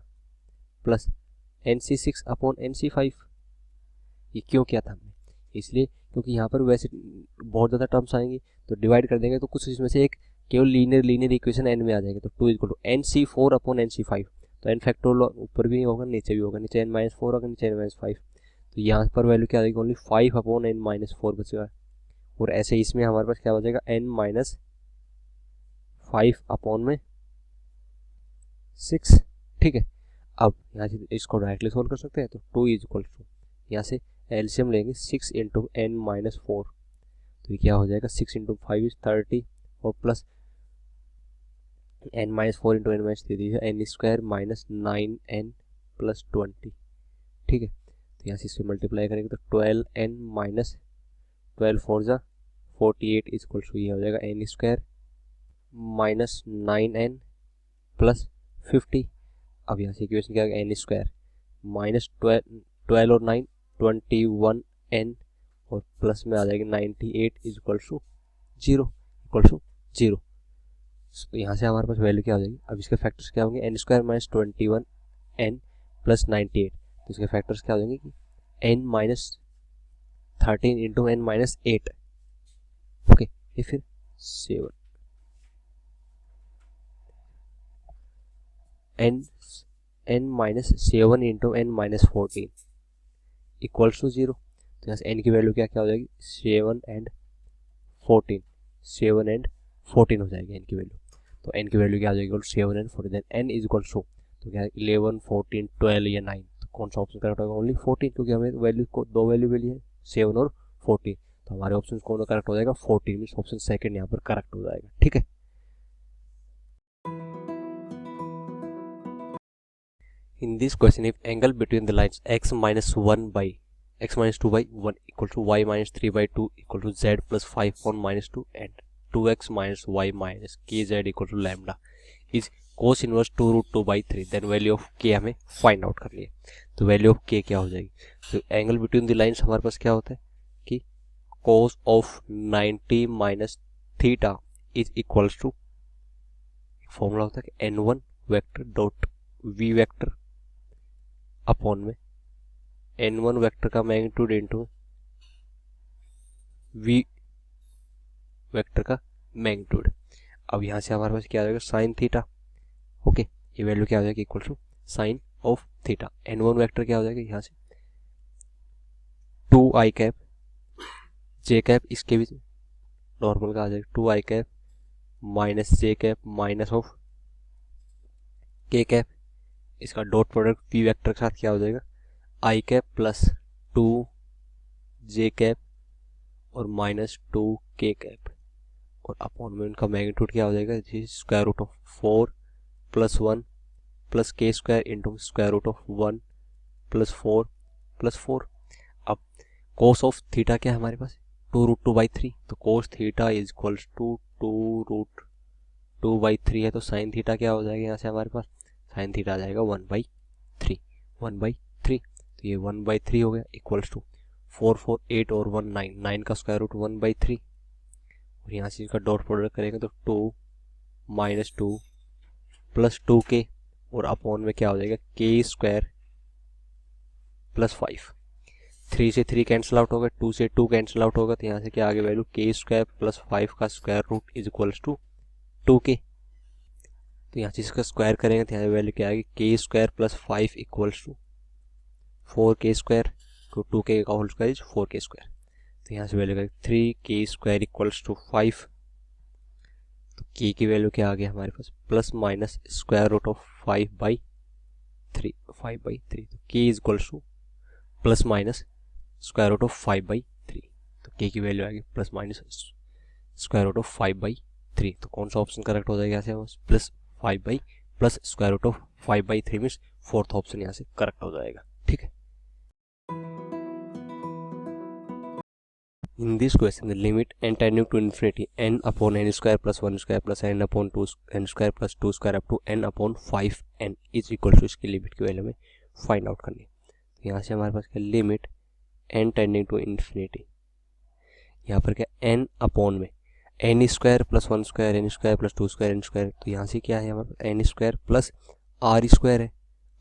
प्लस NC6 अपॉन NC5। ये क्यों किया था हमने, इसलिए क्योंकि यहाँ पर वैसे बहुत ज़्यादा टर्म्स आएंगे, तो डिवाइड कर देंगे तो कुछ इसमें से एक केवल लीनियर इक्वेशन n में आ जाएगा। तो 2 is equal to NC4 upon NC5, तो n फैक्टोरियल ऊपर भी होगा नीचे भी होगा, नीचे n-4 होगा, नीचे n-5, तो यहाँ पर वैल्यू क्या आ जाएगी, ओनली 5 अपॉन n-4 बचेगा। और ऐसे इसमें हमारे पास क्या बचेगा, n-5 अपॉन में 6। ठीक है, अब यहाँ से इसको डायरेक्टली सोल्व कर सकते हैं, तो 2 इज इक्वल टू, यहाँ से एलसीएम लेंगे 6 इंटू n-4, तो ये क्या हो जाएगा, 6 इंटू 5 इज 30 और plus n-4 into n-3 n square minus 9n plus 20। ठीक है, तो यहाँ से इससे मल्टीप्लाई करेंगे तो 12n माइनस 12 4 जा 48 इज इक्वल टू, ये हो जाएगा n square minus 9n plus 50। अब यहाँ से इक्वेशन क्या है, n स्क्वायर माइनस 12 और 9 21n और प्लस में आ जाएगी 98 is equal to 0 equal to 0। तो यहाँ से हमारे पास वैल्यू क्या हो जाएगी, अब इसके फैक्टर्स क्या होंगे, n square minus 21n plus 98, तो इसके फैक्टर्स क्या हो जाएंगे कि n minus 13 into n minus 8। Okay, ये फिर 7 n minus 7 into n minus 14 equals to 0। तो यहाँ से n की वैल्यू क्या क्या हो जाएगी, 7 एंड 14 हो जाएगी n की वैल्यू। तो n की वैल्यू क्या आ जाएगी, 7 and 14, then n is equal to, तो क्या है 11 14 12 या 9, तो कौन सा ऑप्शन करेक्ट होगा, ओनली 14, क्योंकि हमें वैल्यू को दो वैल्यू मिली है 7 और 14, तो हमारे ऑप्शन कौन करेक्ट हो जाएगा, 14, मीन्स ऑप्शन सेकंड यहाँ पर करेक्ट हो जाएगा। ठीक है, in this question if angle between the lines x minus 2 by 1 equal to y minus 3 by 2 equal to z plus 5 on minus 2 and 2x minus y minus kz equal to lambda is cos inverse 2 root 2 by 3, then value of k हमें find out करनी है। तो value of k क्या हो जाएगी, तो angle between the lines हमारे पास क्या होता है कि cos of 90 minus theta is equals to, formula होता है कि n1 vector dot v vector upon में n1 वेक्टर का मैग्नीट्यूड इनटू v वेक्टर का मैग्नीट्यूड। अब यहाँ से हमारे पास क्या आ जाएगा, साइन थीटा। ओके, ये वैल्यू क्या हो जाएगी, equal to sine of theta. n1 vector क्या हो जाएगा, यहाँ से 2i कैप j कैप, इसके बीच नॉर्मल का आ जाएगा 2i cap minus J cap minus of के कैप, इसका डॉट प्रोडक्ट पी वेक्टर के साथ क्या हो जाएगा, आई कैप प्लस 2 जे कैप और माइनस 2 के कैप, और अपॉन में उनका मैग्नीट्यूड क्या हो जाएगा, square root of 4 plus 1 plus k square into square root of 1 plus 4 plus 4। अब कोस ऑफ थीटा क्या है हमारे पास, 2√2/3, तो cos theta is equals to 2√2/3 है, तो साइन थीटा क्या हो जाएगा यहाँ से हमारे पास, साइन थीटा आ जाएगा 1/3, 1/3, तो ये 1/3 हो गया इक्वल्स टू 4 4 8 और 1 9, 9 का स्क्वायर रूट 1/3, और यहाँ से इसका डॉट प्रोडक्ट करेंगे तो 2 माइनस 2 प्लस 2k, और अपॉन में क्या हो जाएगा के स्क्वायर प्लस 5, 3 से 3 कैंसिल आउट होगा, 2 से 2 कैंसिल आउट होगा, तो यहाँ से क्या आ गया वैल्यू, के स्क्वायर प्लस 5 का square root is equals to 2k, तो यहाँ से इसका स्क्वायर करेंगे तो यहाँ वैल्यू क्या आएगी, k square plus 5 equals to 4k square, तो 2k का whole square is 4k square, तो यहाँ से वैल्यू करेंगे 3k स्क्वायर इक्वल्स टू 5, तो k की वैल्यू क्या आ गया हमारे पास, plus minus square root of 5/3, 5/3, तो k is equals to plus minus square root of 5/3, तो k की वैल्यू आएगी plus minus square root of 5/3, तो कौन सा ऑप्शन करेक्ट हो जाएगा यहाँ से, plus square root of 5/3 means fourth option यहाँ से करेक्ट हो जाएगा, ठीक है। In this question, the limit n tending to infinity n upon n square plus 1 square plus n upon 2 n square plus 2 square up to n upon 5n is equal to, इसकी limit की value में find out करनी है। तो यहाँ से हमारे पास क्या, limit n tending to infinity, यहाँ पर क्या n अपॉन में n square plus 1 square n square plus 2 square n square, तो यहाँ से क्या है हमारे पास n square plus r square है।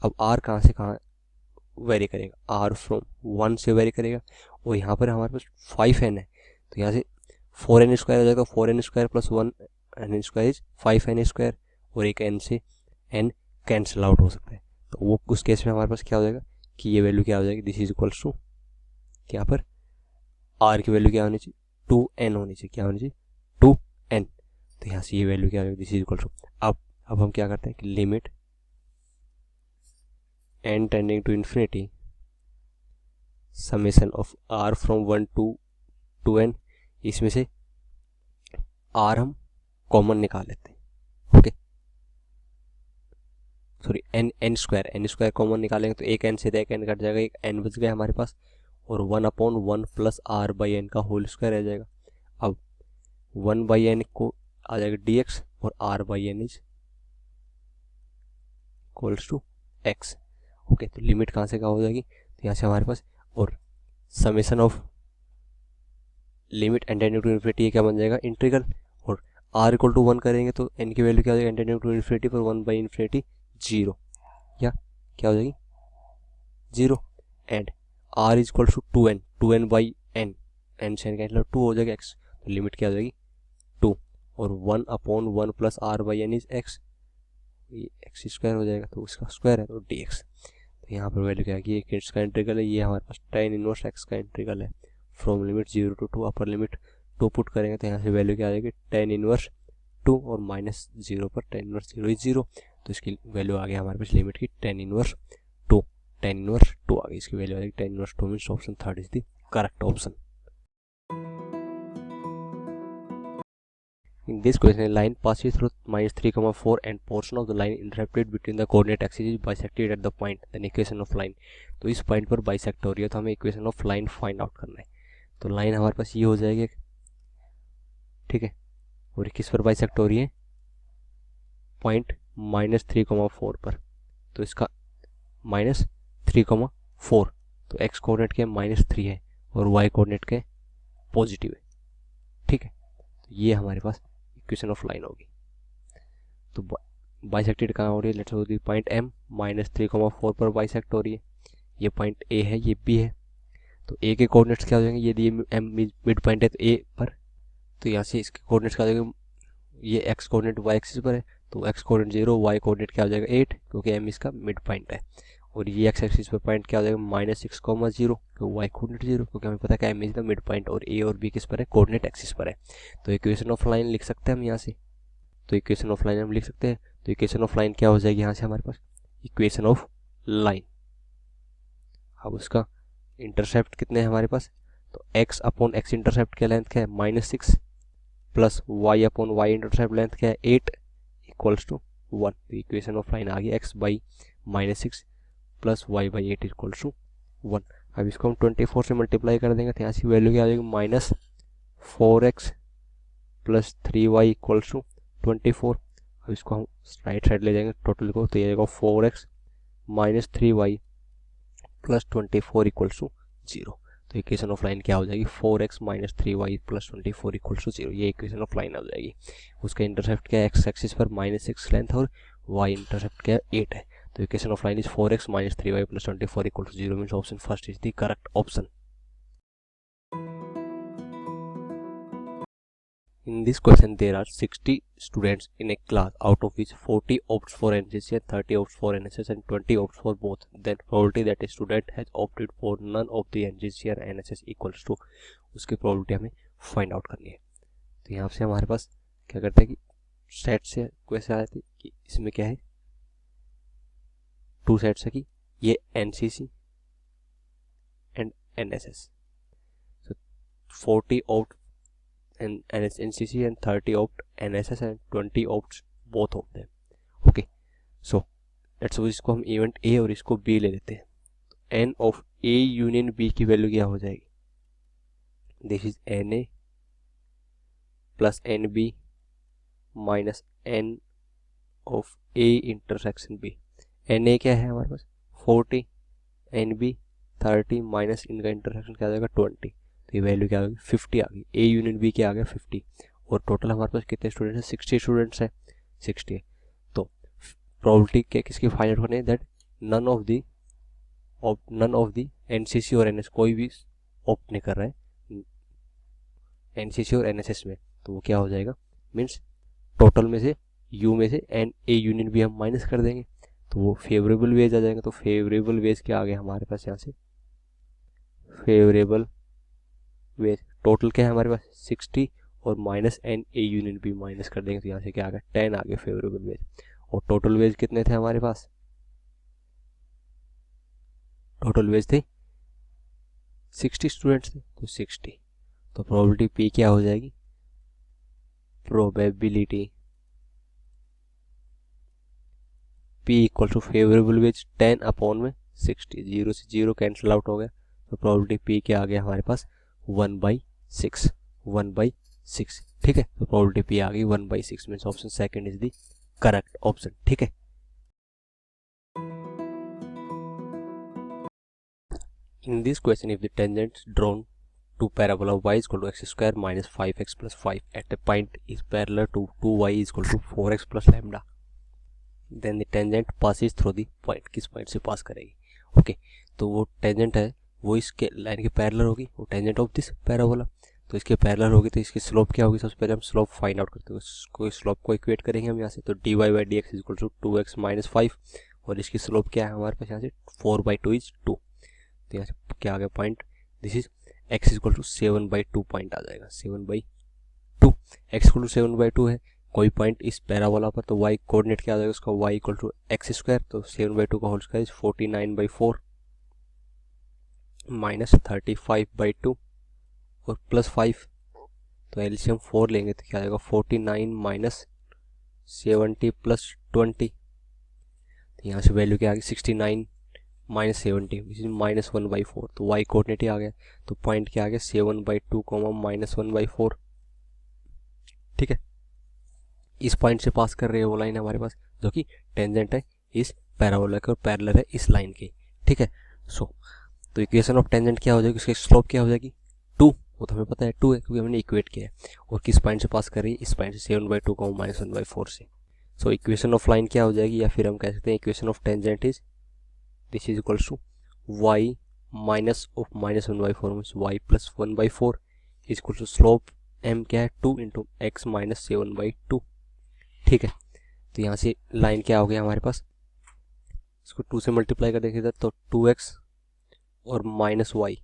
अब r कहाँ से कहाँ वेरी करेगा, r फ्रॉम 1 से वेरी करेगा, और यहाँ पर हमारे पास 5n है, तो यहाँ से 4n स्क्वायर हो जाएगा, 4n square plus 1 n square is 5n square, और एक n से n कैंसिल आउट हो सकता है, तो वो उस केस में हमारे पास क्या हो जाएगा कि ये वैल्यू क्या हो जाएगी, दिस इज इक्वल्स टू, यहाँ पर r की वैल्यू क्या होनी चाहिए, 2n होनी चाहिए, क्या होनी चाहिए 2n, तो यहाँ से ये वैल्यू क्या हो जाएगी, दिस इज इक्वल्स टू, अब हम क्या करते हैं कि limit n tending to infinity summation of r from 1 to n, इसमें से r हम कॉमन निकाल लेते हैं, okay sorry n square common निकालेंगे तो एक n से एक n कट जाएगा, एक n बच गया हमारे पास, और 1/1 प्लस r/n का होल स्क्वायर रह जाएगा। अब 1/n को आ जाएगा dx और r/n is equals to x, okay तो लिमिट कहाँ से कहाँ हो जाएगी, तो यहाँ से हमारे पास, और summation of limit n tending to infinity क्या बन जाएगा, इंटीग्रल, और r इक्वल टू 1 करेंगे तो n की वैल्यू क्या हो जाएगी, n टेंडिंग टू इन्फिनिटी पर 1/∞ 0, या क्या हो जाएगी 0, and r is equal to 2n n से n का मतलब 2 हो जाएगा x, तो लिमिट क्या हो जाएगी 2, और 1/1 प्लस r/n इज x, ये x स्क्वायर हो जाएगा, तो उसका स्क्वायर है तो dx, तो यहाँ पर वैल्यू क्या है कि ये इसका इंटीग्रल है, ये हमारे पास tan इनवर्स x का इंटीग्रल है, from limit 0 to 2, upper limit 2 put करेंगे तो यहाँ से वैल्यू क्या आ जाएगी tan इनवर्स 2, और माइनस 0 पर tan इनवर्स 0 इज 0, तो इसकी वैल्यू आ गई हमारे पास लिमिट की tan इनवर्स 2 आ गई, इसकी वैल्यू आ जाएगी tan inverse 2 means option 3 is the correct option. In this question, a line passes through -3, 4 and portion of the line interrupted between the coordinate axis is bisected at the point, then equation of line, तो इस point पर bisect हो रही है, तो हमें equation of line find out करना है। तो लाइन हमारे पास ये हो जाएगी, ठीक है, और किस पर बाइसेक्ट हो रही है, पॉइंट -3, 4 पर, तो इसका -3, 4, तो x कोऑर्डिनेट के -3 है और y कोऑर्डिनेट के पॉजिटिव है, ठीक है, तो ये हमारे पास इक्वेशन ऑफ लाइन होगी। तो बाइसेक्टेड कहाँ हो रही है, लेट्स सपोज पॉइंट m -3, 4 पर बाइसेक्ट हो रही है, ये पॉइंट a है, ये b है, तो a के कोऑर्डिनेट्स क्या हो जाएंगे, यदि ये m मिड पॉइंट है तो a पर, तो यहाँ से इसके कोऑर्डिनेट्स क्या हो जाएंगे, ये x कोऑर्डिनेट y एक्सिस पर है, तो x कोऑर्डिनेट 0, y कोऑर्डिनेट क्या हो जाएगा 8, क्योंकि m इसका मिड पॉइंट है, और ये x एक्सिस पर पॉइंट क्या हो जाएगा -6, क्योंकि y कोऑर्डिनेट 0, क्योंकि हमें पता है कि m is the mid point, और a और b किस पर है, कोऑर्डिनेट एक्सिस पर है, तो इक्वेशन ऑफ लाइन लिख सकते हैं हम यहाँ से तो इक्वेशन ऑफ लाइन हम लिख सकते हैं। तो इक्वेशन ऑफ लाइन क्या हो जाएगी यहाँ से हमारे पास, इक्वेशन ऑफ लाइन। अब उसका इंटरसेप्ट कितने हैं हमारे पास, तो x अपॉन x इंटरसेप्ट क्या लेंथ क्या है -6 plus y upon y intercept length क्या है 8 इक्वल्स टू 1। तो इक्वेशन ऑफ लाइन आ गई x by -6 plus y by 8 equals to 1। अब इसको हम 24 से मल्टीप्लाई कर देंगे तो यहाँ से वैल्यू क्या आ जाएगी -4x plus 3y equals to 24। अब इसको हम राइट साइड ले जाएंगे टोटल को, तो ये आएगा 4x minus 3y plus 24 equals to 0। तो इक्वेशन ऑफ लाइन क्या हो जाएगी 4x minus 3y plus 24 equals to 0। ये इक्वेशन ऑफ लाइन हो जाएगी। उसका इंटरसेप्ट क्या है x एक्सिस पर -6 लेंथ और y इंटरसेप्ट क्या है 8 है। तो equation of line is 4x minus 3y plus 24 equal to 0 means option first is the correct option. In this question, there are 60 students in a class, out of which 40 opts for NCC and 30 opts for NSS and 20 opts for both. Then probability that a student has opted for none of the NCC or NSS equals to, उसकी probability हमें find out करनी है। तो यहाँ से हमारे पास क्या करते हैं कि सेट से क्वेश्चन आती है कि इसमें क्या है, टू सेट्स है कि ये NCC and NSS, so 40 opt and NCC and 30 opt NSS and 20 opts both of them. Okay, so let's suppose इसको हम इवेंट A और इसको B ले लेते हैं। N of A union B की वैल्यू क्या हो जाएगी, this is NA plus NB minus N of A intersection B। NA क्या है हमारे पास 40, NB 30 माइनस इनका इंटरसेक्शन क्या आ जाएगा 20। तो ये वैल्यू क्या आ गई 50 आ गई। A यूनियन B क्या आ गया 50 और टोटल हमारे पास कितने स्टूडेंट्स हैं 60 स्टूडेंट्स हैं 60 है। तो प्रोबेबिलिटी क्या किसकी फाइंड आउट करनी है, that none of the NCC और NS, कोई भी ऑप्ट नहीं कर रहा है NCC और NSS में, तो वो क्या हो जाएगा मीन्स टोटल में से U में से A यूनियन B हम माइनस कर देंगे तो वो फेवरेबल वेज आ जाएगा। तो फेवरेबल वेज क्या आ गया हमारे पास यहाँ से, फेवरेबल वेज टोटल क्या है हमारे पास 60 और minus N A union B minus कर देंगे तो यहाँ से क्या आ गया 10 आ गया फेवरेबल वेज। और टोटल वेज कितने थे हमारे पास, टोटल वेज थे 60 स्टूडेंट्स थे तो 60। तो प्रोबेबिलिटी P क्या हो जाएगी, probability P equal to favourable ways 10 upon में 60, 0 से 0 कैंसिल आउट हो गया। तो प्रोबेबिलिटी P क्या आ गया हमारे पास 1/6, 1/6। ठीक है, तो प्रोबेबिलिटी P आ गई 1/6 means option second is the correct option. ठीक है, in this question if the tangent drawn to parabola y is equal to x square minus 5x plus 5 at a point is parallel to 2y is equal to 4x plus lambda, then the tangent passes through the point, किस point से पास करेगी। Okay, तो वो tangent है वो इसके line के parallel होगी, वो टेंजेंट ऑफ दिस पैराबोला, तो इसके पैरेलल होगी तो इसकी स्लोप क्या होगी, सबसे पहले हम स्लोप फाइंड आउट करते हैं। उसको स्लोप को इक्वेट करेंगे हम यहाँ से, तो dy by dx is equal to 2x minus 5 और इसकी स्लोप क्या है हमारे पास यहाँ से 4/2 is 2। तो यहाँ से क्या आ गया point, this is x is equal to 7/2 point आ जाएगा 7/2। x equal to 7/2 है कोई पॉइंट इस पैराबोला पर, तो y कोऑर्डिनेट क्या आ जाएगा उसका y equal to x square, तो 7/2 का होल स्क्वायर इज 49/4 माइनस 35/2 और प्लस 5, तो एलसीएम 4 लेंगे तो क्या आएगा 49 माइनस 70 प्लस 20। तो यहाँ से वैल्यू क्या आ गई 69 माइनस 70 विच इज माइनस 1/4। तो y कोऑर्डिनेट ही आ गया, तो पॉइंट क्या आ गया 7/2 माइनस 1/4। ठीक है, इस पॉइंट से पास कर रही है वो लाइन हमारे पास जो कि टेंजेंट है इस पैराबोला के और पैरेलल है इस लाइन के। ठीक है, सो तो इक्वेशन ऑफ टेंजेंट क्या हो जाएगी, उसकी स्लोप क्या हो जाएगी 2, वो तो हमें पता है 2 है क्योंकि हमने इक्वेट किया है। और किस पॉइंट से पास कर रही है, इस पॉइंट से 7/2 माइनस 1/4 से। सो इक्वेशन ऑफ लाइन क्या हो जाएगी, या फिर हम कह सकते हैं equation of tangent is this is equals to y minus of minus 1/4 means y plus 1/4 is equal to slope m क्या है 2 इंटू एक्स माइनस 7/2। ठीक है, तो यहाँ से लाइन क्या हो गया हमारे पास, इसको 2 से मल्टीप्लाई कर देंगे तो 2x और माइनस y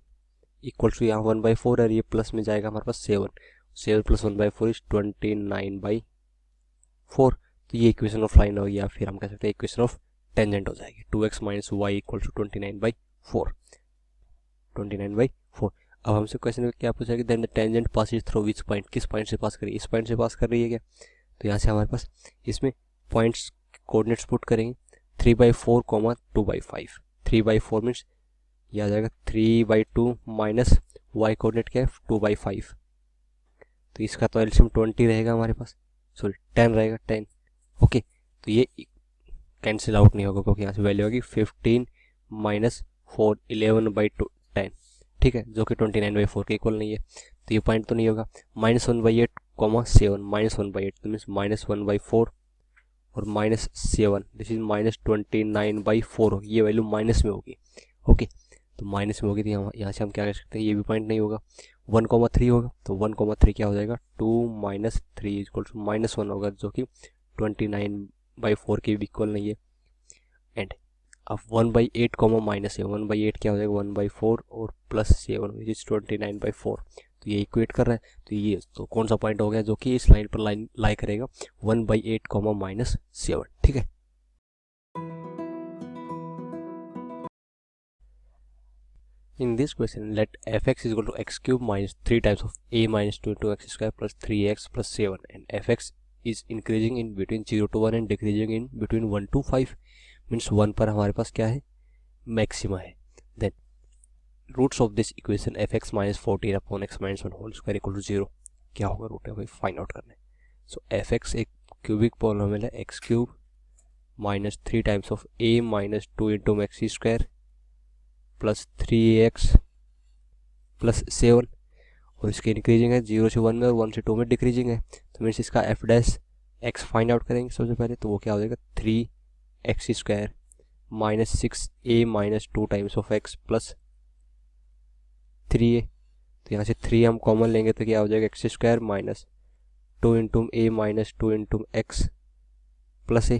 इक्वल टू यहाँ 1/4 है, ये प्लस में जाएगा हमारे पास 7 प्लस 1/4 इज 29/4 4, तो ये इक्वेशन ऑफ लाइन होगी, या फिर हम कह सकते हैं इक्वेशन ऑफ टेंजेंट हो जाएगी। 2x minus Y equal to 29/4, 29/4। अब हमसे क्वेश्चन में क्या पूछा कि then the tangent passes through which point, किस पॉइंट से पास कर रही है, इस पॉइंट से पास कर रही है क्या। तो यहाँ से हमारे पास इसमें पॉइंट्स कोऑर्डिनेट्स पुट करेंगे 3/4, 2/5। 3/4 मीन्स ये आ जाएगा 3/2 माइनस वाई कोऑर्डिनेट क्या है 2/5, तो इसका तो एलसीएम 20 रहेगा हमारे पास, सॉरी 10 रहेगा, 10। ओके, तो ये कैंसिल आउट नहीं होगा क्योंकि यहाँ से वैल्यू होगी 15 माइनस 4, 11/2, 10, ठीक है, जो कि 29/4 के इक्वल नहीं है, तो ये पॉइंट तो नहीं होगा। -1/8, 7, -1/8 तो मीन्स -1/4 और -7, दिस इज -29/4, ये वैल्यू माइनस में होगी। ओके, तो माइनस में होगी, तो यहाँ से हम क्या कर सकते हैं, ये भी पॉइंट नहीं होगा। 1,3 होगा, तो 1,3 क्या हो जाएगा 2 - 3 इक्वल टू -1 होगा, जो कि 29/4 के भी इक्वल नहीं है। एंड अब 1/8 माइनस है, 1/8 क्या हो जाएगा 1/4 और +7 विच इज 29/4, तो ये इक्वेट कर रहा है, तो ये तो कौन सा पॉइंट हो गया जो कि इस लाइन पर लाई करेगा 1/8, -7, ठीक है। In this question, let fx is equal to x cube minus 3 times of a minus 2 into x square plus 3x plus 7, and fx is increasing in between 0 to 1 and decreasing in between 1 to 5, means 1 पर हमारे पास क्या है maxima है। Then roots of this equation fx minus 14 upon x minus 1 whole square equal to 0, क्या होगा root है भाई फाइंड आउट करना है। सो fx एक क्यूबिक पॉलिनोमियल है, x cube minus 3 times of a minus 2 into x square plus 3x plus 7, और इसकी इंक्रीजिंग है 0 से 1 में और 1 से 2 में डिक्रीजिंग है, तो मीन्स इसका f dash x find out करेंगे सबसे पहले, तो वो क्या हो जाएगा 3x square minus 6a minus 2 times of x plus 3a, तो यहाँ से 3 हम कॉमन लेंगे तो क्या हो जाएगा x square minus 2 into a minus 2 into x plus a।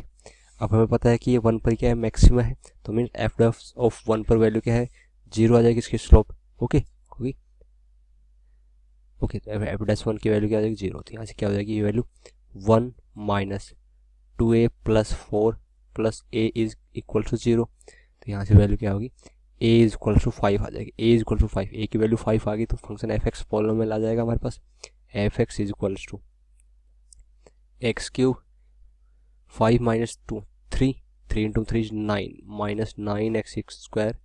अब हमें पता है कि ये 1 पर क्या है मैक्सिमा है, तो मीन्स एफ डैश ऑफ 1 पर वैल्यू क्या है 0 आ जाएगी इसकी स्लोप। ओके ओके, तो एफ डैश 1 की वैल्यू क्या आ जाएगी 0, तो यहाँ से क्या हो जाएगी ये value 1 minus 2a plus 4 plus a is equal to 0, तो यहाँ से वैल्यू क्या होगी a इज इक्वल टू 5 आ जाएगी, a is equal to 5, a की वैल्यू 5 आ गई तो फंक्शन एफ एक्स पॉलिनोमियल आ जाएगा हमारे पास, F x is equal to x cube 5 minus 2 3, 3 into 3 is 9 minus 9x square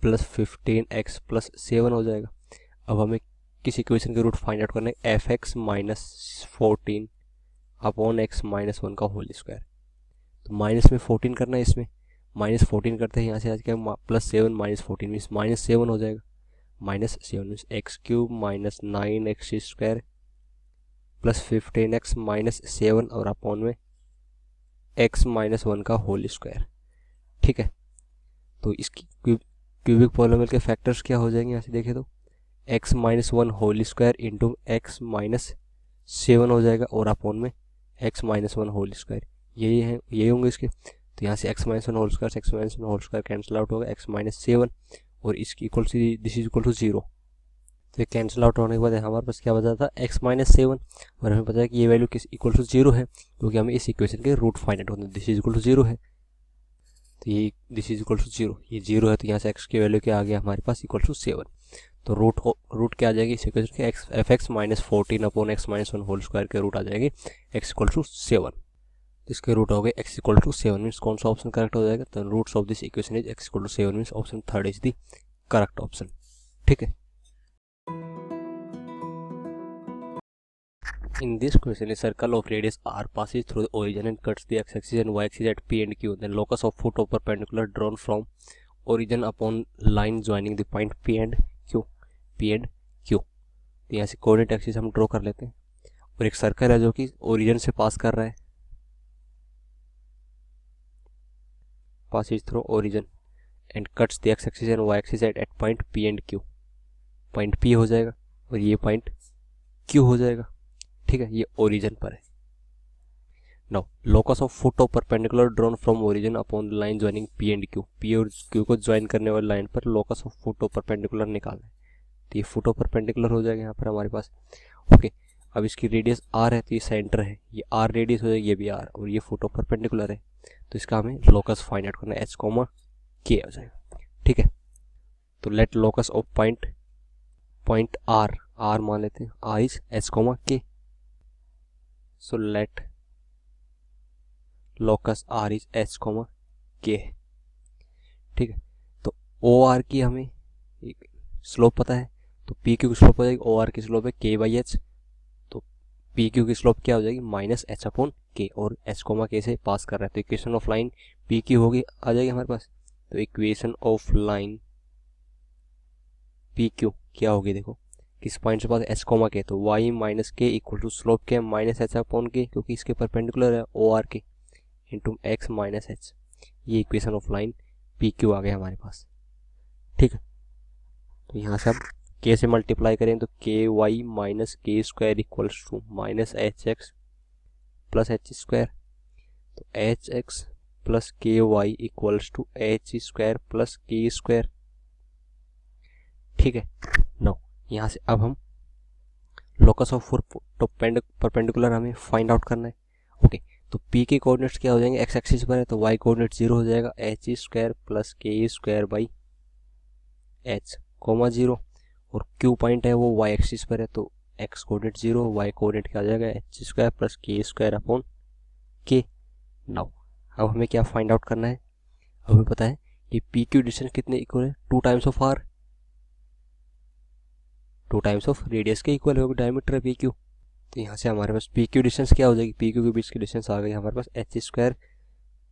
plus 15x plus 7 हो जाएगा। अब हमें किस इक्वेशन के रूट फाइंड आउट करना है, F x minus 14 upon x minus 1 का होल स्क्वायर, तो माइनस में 14 करना है, इसमें -14 करते हैं, यहाँ से आज क्या +7 माइनस 14 मीन्स -7 हो जाएगा, -7 means x cube minus 9x square plus 15x minus 7 और अपॉन में x माइनस 1 का होल स्क्वायर, ठीक है। तो इसकी क्यूबिक पॉलिनोमियल के फैक्टर्स क्या हो जाएंगे, यहाँ से देखें तो x minus 1 whole square into x minus 7 हो जाएगा और अपॉन में x माइनस 1 होल स्क्वायर, यही होंगे इसके, तो यहाँ से x minus 1 whole square x minus 1 whole square cancel out होगा, x माइनस 7 और इसकी equal to this is equal to 0, तो ये कैंसिल आउट होने के बाद हमारे पास क्या बचा था x माइनस 7, और हमें पता है कि ये वैल्यू किस इक्वल टू 0 है, क्योंकि हमें इस इक्वेशन के रूट फाइंड आउट करना है, दिस इज इक्वल टू 0 है, तो ये दिस इज इक्वल टू 0, ये 0 है, तो यहाँ से x की वैल्यू क्या आ गया हमारे पास इक्वल टू 7, तो रूट क्या आ जाएगी इस इक्वेशन के f x minus 14 upon x minus 1 whole square के रूट आ जाएगी x इक्वल टू 7, तो इसके रूट हो गए x इक्वल टू 7 मीन्स कौन सा ऑप्शन करेक्ट हो जाएगा, तो roots of this equation is x equal to 7 means option 3 is the correct option, ठीक है। In this question, a circle of radius r passes through the origin and cuts the x-axis and y-axis at P and Q. Then locus of foot of perpendicular drawn from origin upon line joining the point P and Q. P and Q. तो यहाँ से coordinate axis हम draw कर लेते हैं, और एक circle है जो कि ओरिजिन से पास कर रहा है, passes through origin and cuts the x-axis and y-axis at point P and Q. Point P हो जाएगा और ये पॉइंट Q हो जाएगा, ठीक है, ये ओरिजिन पर है। Now locus of foot of perpendicular drawn from origin upon the line joining P and Q, P और क्यू को ज्वाइन करने वाली लाइन पर locus of foot of perpendicular निकालना है, तो ये फुट ऑफ परपेंडिकुलर हो जाएगा यहाँ पर हमारे पास। ओके, अब इसकी रेडियस आर है तो ये सेंटर है, ये आर रेडियस हो जाएगी, ये भी आर, और ये फोटो परपेंडिकुलर है, तो इसका हमें लोकस फाइंड आउट करना है, एच कॉमा के हो जाएगा। ठीक है, तो let locus of point r मान लेते हैं, r is h comma k, so let locus r is h comma k है। ठीक है, तो ओ आर की हमें एक स्लोप पता है, तो पी क्यू की स्लोप हो जाएगी, ओ आर की स्लोप है के बाई एच, तो पी क्यू की स्लोप क्या हो जाएगी, माइनस एच अपॉन के, और एच कोमा के से पास कर रहा है, तो equation of line P Q होगी, आ जाएगी हमारे पास। तो equation of line P Q क्या होगी, देखो किस पॉइंट से पास, एच कोमा के, तो y minus k equal to slope k minus h upon k, क्योंकि इसके परपेंडिकुलर है O R k, into x minus h, ये equation of line P Q आ गया हमारे पास। ठीक है, तो यहाँ से अब के से मल्टीप्लाई करें तो k y minus k square equals to minus h x plus h square, तो H x plus k y equals to h square plus k square. ठीक है, नो यहाँ से अब हम लोकस ऑफ परपेंडिकुलर हमें फाइंड आउट करना है। ओके, तो पी के कोऑर्डिनेट्स क्या हो जाएंगे, एक्स एक्सिस पर है तो वाई कोऑर्डिनेट 0 हो जाएगा, h square plus k square by H coma 0, और क्यू पॉइंट है वो वाई एक्सिस पर है तो एक्स कोऑर्डिनेट 0, वाई कोऑर्डिनेट क्या आ जाएगा, h square plus k square upon के। नाउ अब हमें क्या फाइंड आउट करना है, हमें पता है कि पी क्यू डिस्टेंस कितने इक्वल है, 2 times of r, 2 times of radius के इक्वल होगा डायमीटर है पी क्यू, तो यहाँ से हमारे पास पी क्यू डिस्टेंस क्या हो जाएगी, पी क्यू के बीच की डिस्टेंस आ गई हमारे पास h square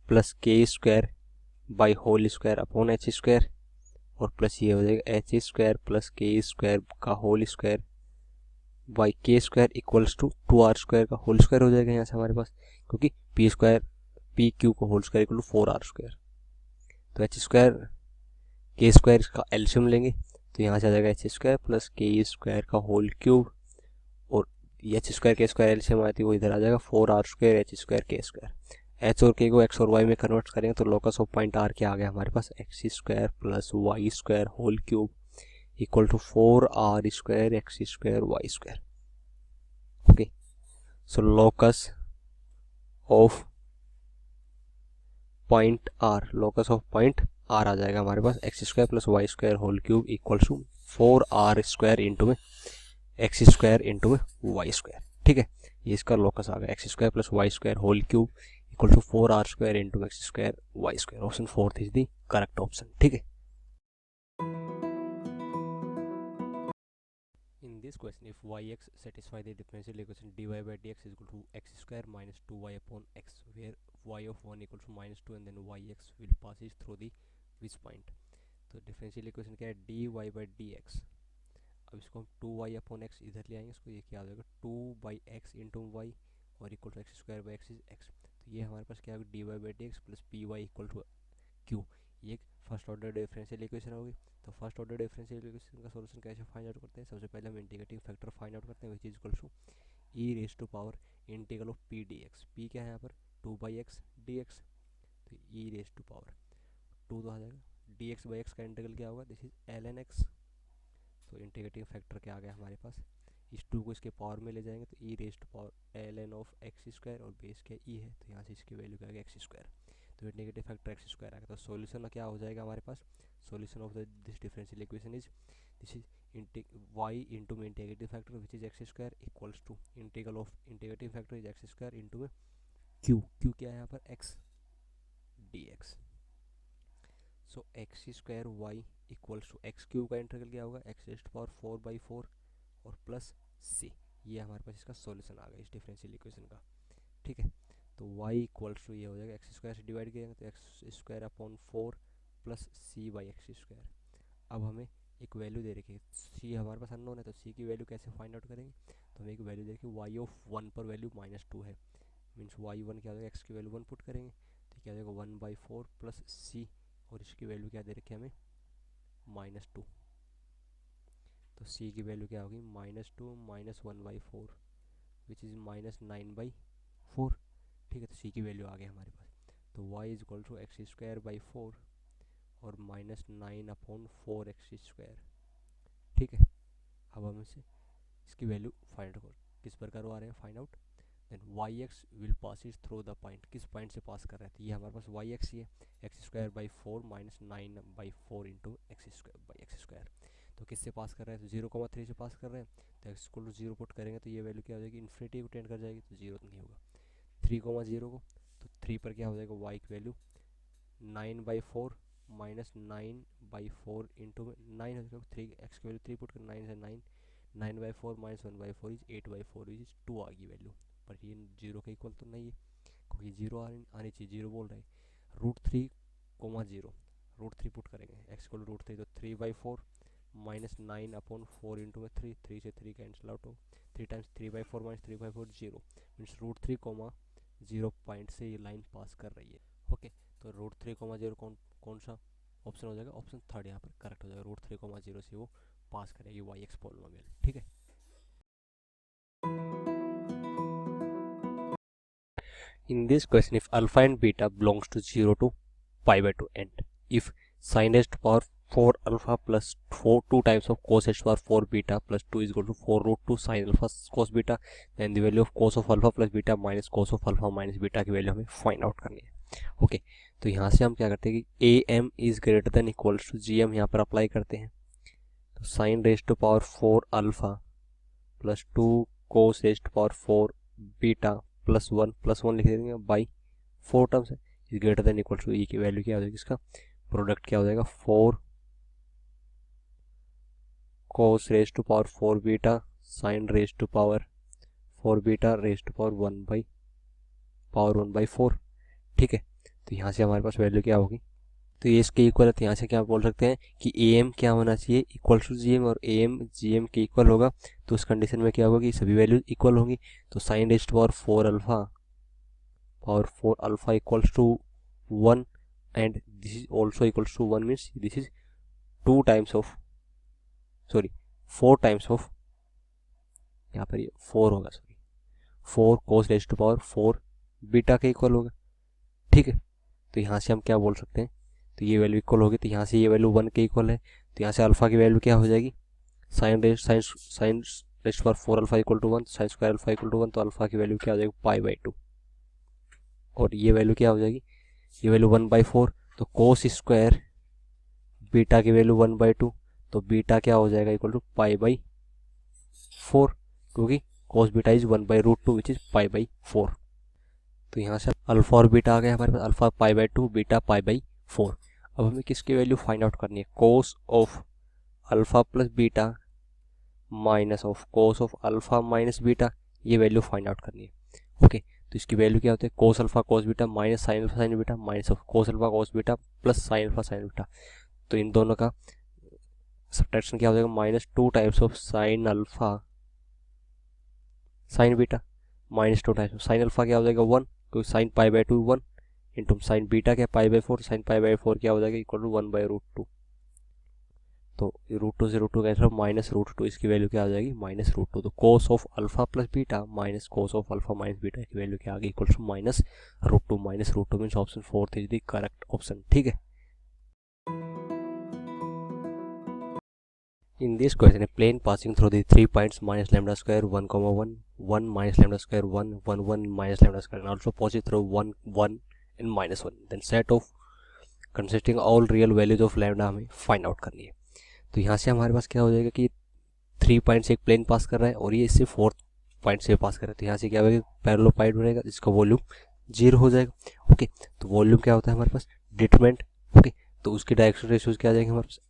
plus k square by whole square upon h square, और प्लस ये हो जाएगा h square plus k square का whole square by k square equals to 2r square का होल स्क्वायर हो जाएगा यहाँ से हमारे पास, क्योंकि पी क्यू का whole square equal to 4r square, तो एच स्क्वायर के स्क्वायर का एलसीएम लेंगे तो यहाँ से आ जाएगा h square plus k square का होल क्यूब, और H square k square LCM आती है वो इधर आ जाएगा 4r square H square k square, H और के को एक्स और वाई में कन्वर्ट करेंगे तो लोकस ऑफ पॉइंट आर क्या आ गया हमारे पास, x square plus y square whole cube equal to 4r square x square y square. Okay, so locus of point R, locus of point R आ जाएगा हमारे पास x square plus y square whole cube equal to 4r square into में x square into में y square. ठीक है, ये इसका लोकस आ गया, x square plus y square whole cube equal to 4r square into x square y square, option 4 is the correct option. ठीक है, in this question if yx satisfy the differential equation dy by dx is equal to x square minus 2y upon x, where y of 1 equal to minus 2 and then yx will passes through the which point, तो differential equation क्या है, d y by d x, अब इसको हम 2y upon x इधर ले आएंगे, इसको ये क्या हो जाएगा 2 बाई एक्स इंटू वाई और equal to x square by x is x, तो ये हमारे पास क्या होगा d y by d x plus p y equal to q, ये एक फर्स्ट ऑर्डर डिफरेंशियल इक्वेशन होगी। तो फर्स्ट ऑर्डर डिफरेंशियल इक्वेशन का सॉल्यूशन कैसे फाइंड आउट करते हैं, सबसे पहले हम इंटीग्रेटिंग फैक्टर फाइंड आउट करते हैं, which is equal to e raise to power integral of p d x, p क्या है यहाँ पर 2 बाई एक्स डी एक्स, तो ई रेज टू पावर 2 तो आ जाएगा, डी एक्स बाई एक्स का इंटीग्रल क्या होगा, this is l n x, तो इंटीग्रेटिंग फैक्टर क्या आ गया हमारे पास, इस 2 को इसके पावर में ले जाएंगे तो e raise to power l n of x square, और बेस क्या ई है तो यहाँ से इसकी वैल्यू क्या आ गया एक्स स्क्वायर, तो नेगेटिव फैक्टर एक्स स्क्वायर आ गया, तो सॉल्यूशन क्या हो जाएगा हमारे पास, solution of this differential equation is this is y into में integrative factor which is x square equals to integral of integrative factor is x square into में क्यू, क्यू क्या है यहाँ पर x d x, so x square y equals to x Q का integral क्या होगा x raised power 4/4 और plus सी, ये हमारे पास इसका सॉल्यूशन आ गया इस डिफरेंशियल इक्वेशन का। ठीक है, तो y इक्वल्स टू ये हो जाएगा एक्स स्क्वायर से डिवाइड करेंगे तो x square upon 4 plus c by x square. अब हमें एक वैल्यू दे रखी है, सी हमारे पास अननोन है तो सी की वैल्यू कैसे फाइंड आउट करेंगे, तो हमें एक वैल्यू दे रखी है वाई ऑफ 1 पर वैल्यू -2 है, मीन्स वाई 1 क्या हो जाएगा एक्स की वैल्यू 1 पुट करेंगे तो क्या हो जाएगा 1/4 प्लस सी, और इसकी वैल्यू क्या दे रखी है हमें -2, तो सी की वैल्यू क्या होगी -2 माइनस 1/4 विच इज़ -9/4। ठीक है, तो सी की वैल्यू आ गई हमारे पास, तो y is equal to x square by 4 और -9/4 एक्स स्क्वायर। ठीक है, अब हम इसे इसकी वैल्यू फाइंड किस पर करवा रहे हैं find out, then y x will pass is through the point, किस पॉइंट से पास कर रहे हैं, तो ये हमारे पास वाई एक्स ही है, x square by 4 minus 9/4 into x square by x square. तो किससे पास कर रहे हैं, तो 0,3 से पास कर रहे हैं, तो एक्स इक्वल टू 0 पुट करेंगे तो ये वैल्यू क्या हो जाएगी, इन्फिनिटी को टेंड कर जाएगी, तो 0 नहीं होगा। 3,0 को, तो 3 पर क्या हो जाएगा, वाई की वैल्यू 9/4 माइनस 9/4 इंटू 9 हो जाएगा, 3 एक्स की वैल्यू 3 पुट कर 9 से 9, 9/4 माइनस 1/4 इज 8/4 इज 2 आ गई वैल्यू, पर ये 0 के इक्वल तो नहीं है क्योंकि 0 आनी चाहिए, 0 बोल रहे हैं। √3,0 √3 पुट करेंगे, एक्स इक्वल टू √3 तो 3/4 माइनस 9/4 इंटू में 3, 3 से 3 कैंसिल आउट हो, 3 टाइम्स 3/4 माइनस 3/4 0 मीन्स √3,0 पॉइंट से ये लाइन पास कर रही है। ओके, तो √3,0 कौन सा ऑप्शन हो जाएगा, ऑप्शन थर्ड यहाँ पर करेक्ट हो जाएगा, √3,0 से वो पास करेगी वाई एक्स पॉलिनोमियल, ठीक है। In this question, if alpha and beta belongs to 0 to pi/2 and if sin raised to power 4 alpha plus 2 times of cos raised to power 4 beta plus 2 is equal to 4√2 sin alpha cos beta, then the value of cos of alpha plus beta minus cos of alpha minus beta की value हमें find out करनी है। Okay, तो यहाँ से हम क्या करते हैं कि AM is greater than equals to GM यहाँ पर अप्लाई करते हैं, तो sine raised to power 4 alpha plus 2 cos raised to power 4 beta plus 1 लिख देंगे बाई 4 टर्म्स है, is greater than equal to, e की वैल्यू क्या हो जाएगी, इसका प्रोडक्ट क्या हो जाएगा 4 cos raised to power 4 beta sine raised to power 4 beta raised to power 1/4, ठीक है। तो यहाँ से हमारे पास वैल्यू क्या होगी, तो ये इसके इक्वल है, तो यहाँ से क्या बोल सकते हैं कि AM क्या होना चाहिए, इक्वल टू GM, और AM GM के इक्वल होगा, तो उस कंडीशन में क्या होगा कि सभी वैल्यू इक्वल होंगी, तो sine raised to power 4 alpha equals to 1 and this is also equals to 1 means this is 4 times of यहाँ पर ये 4 होगा, 4 cos raised to power 4 beta के इक्वल होगा, ठीक है। तो यहाँ से हम क्या बोल सकते हैं, तो ये वैल्यू इक्वल होगी, तो यहाँ से ये वैल्यू 1 के इक्वल है, तो यहाँ से अल्फा की वैल्यू क्या हो जाएगी, sine raised power 4 alpha equal to 1, sine square alpha equal to 1, तो अल्फा की वैल्यू क्या हो जाएगी π/2, और ये वैल्यू क्या हो जाएगी, ये वैल्यू 1/4, तो कोस स्क्वायर बीटा की वैल्यू 1/2, तो बीटा क्या हो जाएगा इक्वल टू π/4, क्योंकि cos beta is 1/√2 which is π/4। तो यहाँ से अल्फा और बीटा आ गया हमारे पास, अल्फा π/2 बीटा π/4। अब हमें किसकी वैल्यू फाइंड आउट करनी है, कोस of alpha plus beta minus of cos of alpha minus beta, ये वैल्यू फाइंड आउट करनी है। ओके, तो इसकी वैल्यू क्या होती है, cos alpha cos beta minus sine alpha sign beta minus of cos alpha cos beta plus sine alpha sign beta, तो इन दोनों का सब्ट्रैक्शन क्या हो जाएगा, -2 times of sine alpha sign beta minus 2 times of sine alpha क्या हो जाएगा 1, क्योंकि साइन π/2 1 इंटू साइन बीटा क्या π/4, साइन π/4 क्या हो जाएगा इक्वल टू 1/√2, तो √2 से √2 कैंसिल माइनस √2, इसकी वैल्यू क्या आ जाएगी -√2, तो cos of alpha plus beta minus cos of alpha minus beta की वैल्यू क्या आ गई equal to -√2 means option 4 is the correct option, ठीक है। In this question, a plane passing through the 3 points -λ square 1, 1, 1 -λ square 1, 1, 1 -λ square and also passes through 1, 1 and -1. Then set of consisting all real values of lambda हमें find out करनी है। तो यहाँ से हमारे पास क्या हो जाएगा कि 3 पॉइंट से एक प्लेन पास कर रहा है और ये इससे 4 पॉइंट से पास कर रहा है, तो यहाँ से क्या होगा पैरेललोपाइड बनेगा जिसका वॉल्यूम 0 हो जाएगा। ओके, तो वॉल्यूम क्या होता है हमारे पास डिटरमिनेंट। ओके, तो उसके डायरेक्शन रेशियोज क्या आ जाएंगे हमारे पास,